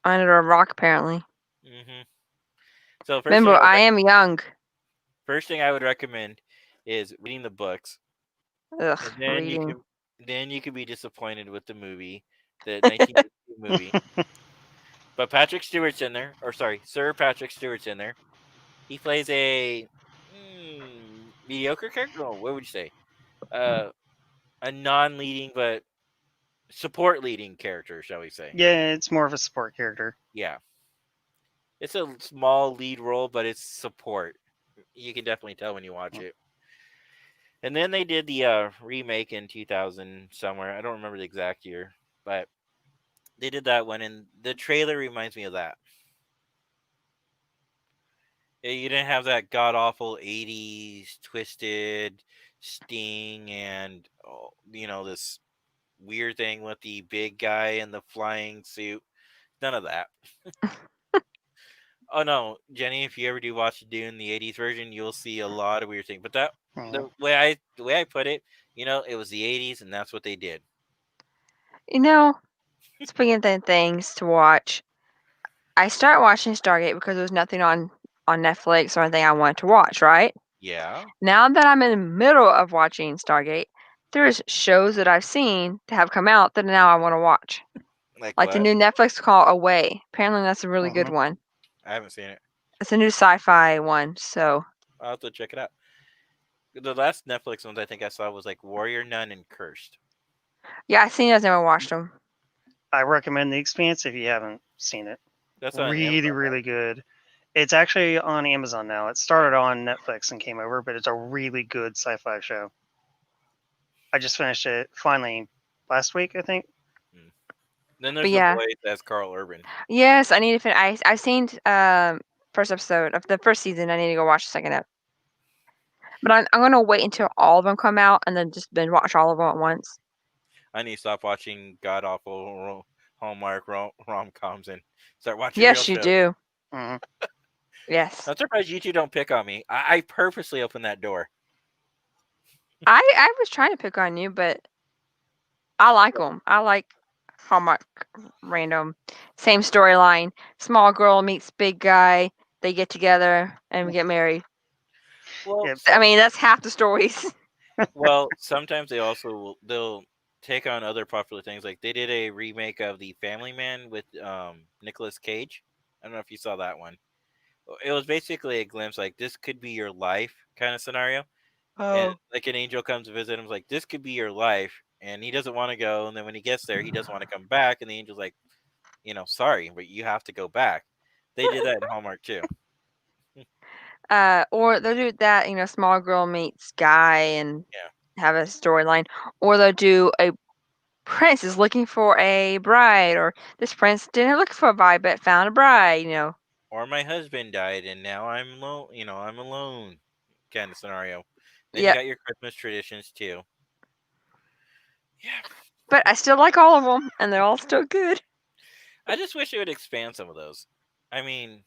Under a rock, apparently. Mm-hmm. So Remember, I am young. first thing I would recommend is reading the books, Ugh, and then reading. you can be disappointed with the movie, the 1982 movie. But Patrick Stewart's in there, or sorry, Sir Patrick Stewart's in there. He plays a mediocre character. No, what would you say? A non-leading but support leading character, shall we say? Yeah, it's more of a support character. Yeah, it's a small lead role, but it's support. You can definitely tell when you watch it. And then they did the remake in 2000 somewhere. I don't remember the exact year, but they did that one, and the trailer reminds me of that. You didn't have that god awful 80s twisted Sting and this weird thing with the big guy in the flying suit. None of that. Oh no, Jenny, if you ever do watch Dune the 80s version, you'll see a lot of weird things. But that Mhm. the way I put it, it was the 80s and that's what they did. You know, speaking of things to watch, I started watching Stargate because there was nothing on Netflix or anything I wanted to watch, right? Yeah. Now that I'm in the middle of watching Stargate, there's shows that I've seen that have come out that now I want to watch. Like Like the what? new Netflix call Away. Apparently that's a really good Mhm. one. I haven't seen it. It's a new sci-fi one, so I'll have to check it out. The last Netflix ones I think I saw was like Warrior Nun and Cursed. yeah, I've seen it, I've never watched them. I recommend The Expanse if you haven't seen it. That's on Really, Amazon. really good. It's actually on Amazon now. It started on Netflix and came over, but it's a really good sci-fi show. I just finished it finally last week, I think. Then there's But The yeah. Boys. That's Carl Urban. Yes, I need to finish. I've seen first episode of the first season. I need to go watch the second up. But I'm gonna wait until all of them come out and then just binge watch all of them at once. I need to stop watching god awful Hallmark rom coms and start watching Yes, real you shows. do. Mhm. Yes. I'm surprised you two don't pick on me. I purposely opened that door. I was trying to pick on you, but I like them. I like Hallmark random. Same storyline. Small girl meets big guy. They get together and get married. Well, Yep. I mean, that's half the stories. sometimes they'll take on other popular things. Like they did a remake of The Family Man with Nicolas Cage. I don't know if you saw that one. It was basically a glimpse, like this could be your life kind of scenario. And like an angel comes to visit him, like this could be your life, and he doesn't want to go. And then when he gets there, he doesn't want to come back, and the angel's like, sorry, but you have to go back. They did that in Hallmark too. Or they'll do that, small girl meets guy and Yeah. have a storyline. Or they'll do a prince is looking for a bride, or this prince didn't look for a bride but found a bride. Or my husband died, and now I'm alone. I'm alone, kind of scenario. Then Yeah. you got your Christmas traditions too. Yeah. But I still like all of them, and they're all still good. I just wish it would expand some of those. I mean,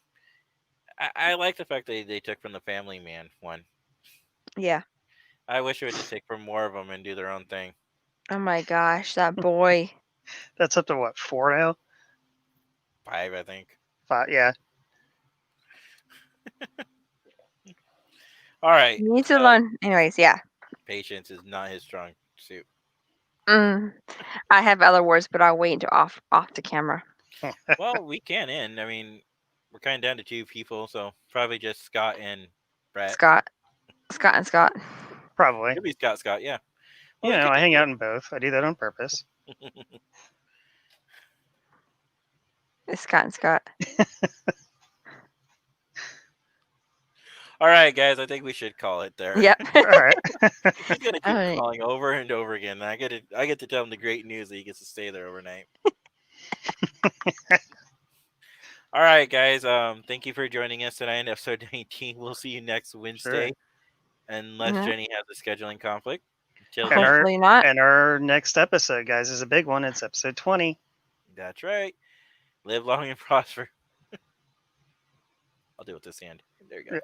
I like the fact that they took from the Family Man one. Yeah. I wish it would just take from more of them and do their own thing. Oh my gosh, that boy. That's up to what, 4 now? 5, I think. 5, yeah. All right. You need to learn. Anyways, yeah. Patience is not his strong suit. I have other words, but I'll wait until off the camera. Well, we can end. I mean, we're kind of down to 2 people, so probably just Scott and Brett. Scott and Scott. Probably. Could be Scott. Yeah. You Well, we know, could I hang do out in both. I do that on purpose. It's Scott and Scott. All right, guys. I think we should call it there. Yep. All right. He's gonna keep Alright. calling over and over again. I get to tell him the great news that he gets to stay there overnight. All right, guys. Thank you for joining us tonight in episode 19. We'll see you next Wednesday, unless Mhm. Jenny has a scheduling conflict. Until And then, Hopefully not. And our next episode, guys, is a big one. It's episode 20. that's right. Live long and prosper. I'll do it with this hand. There you go.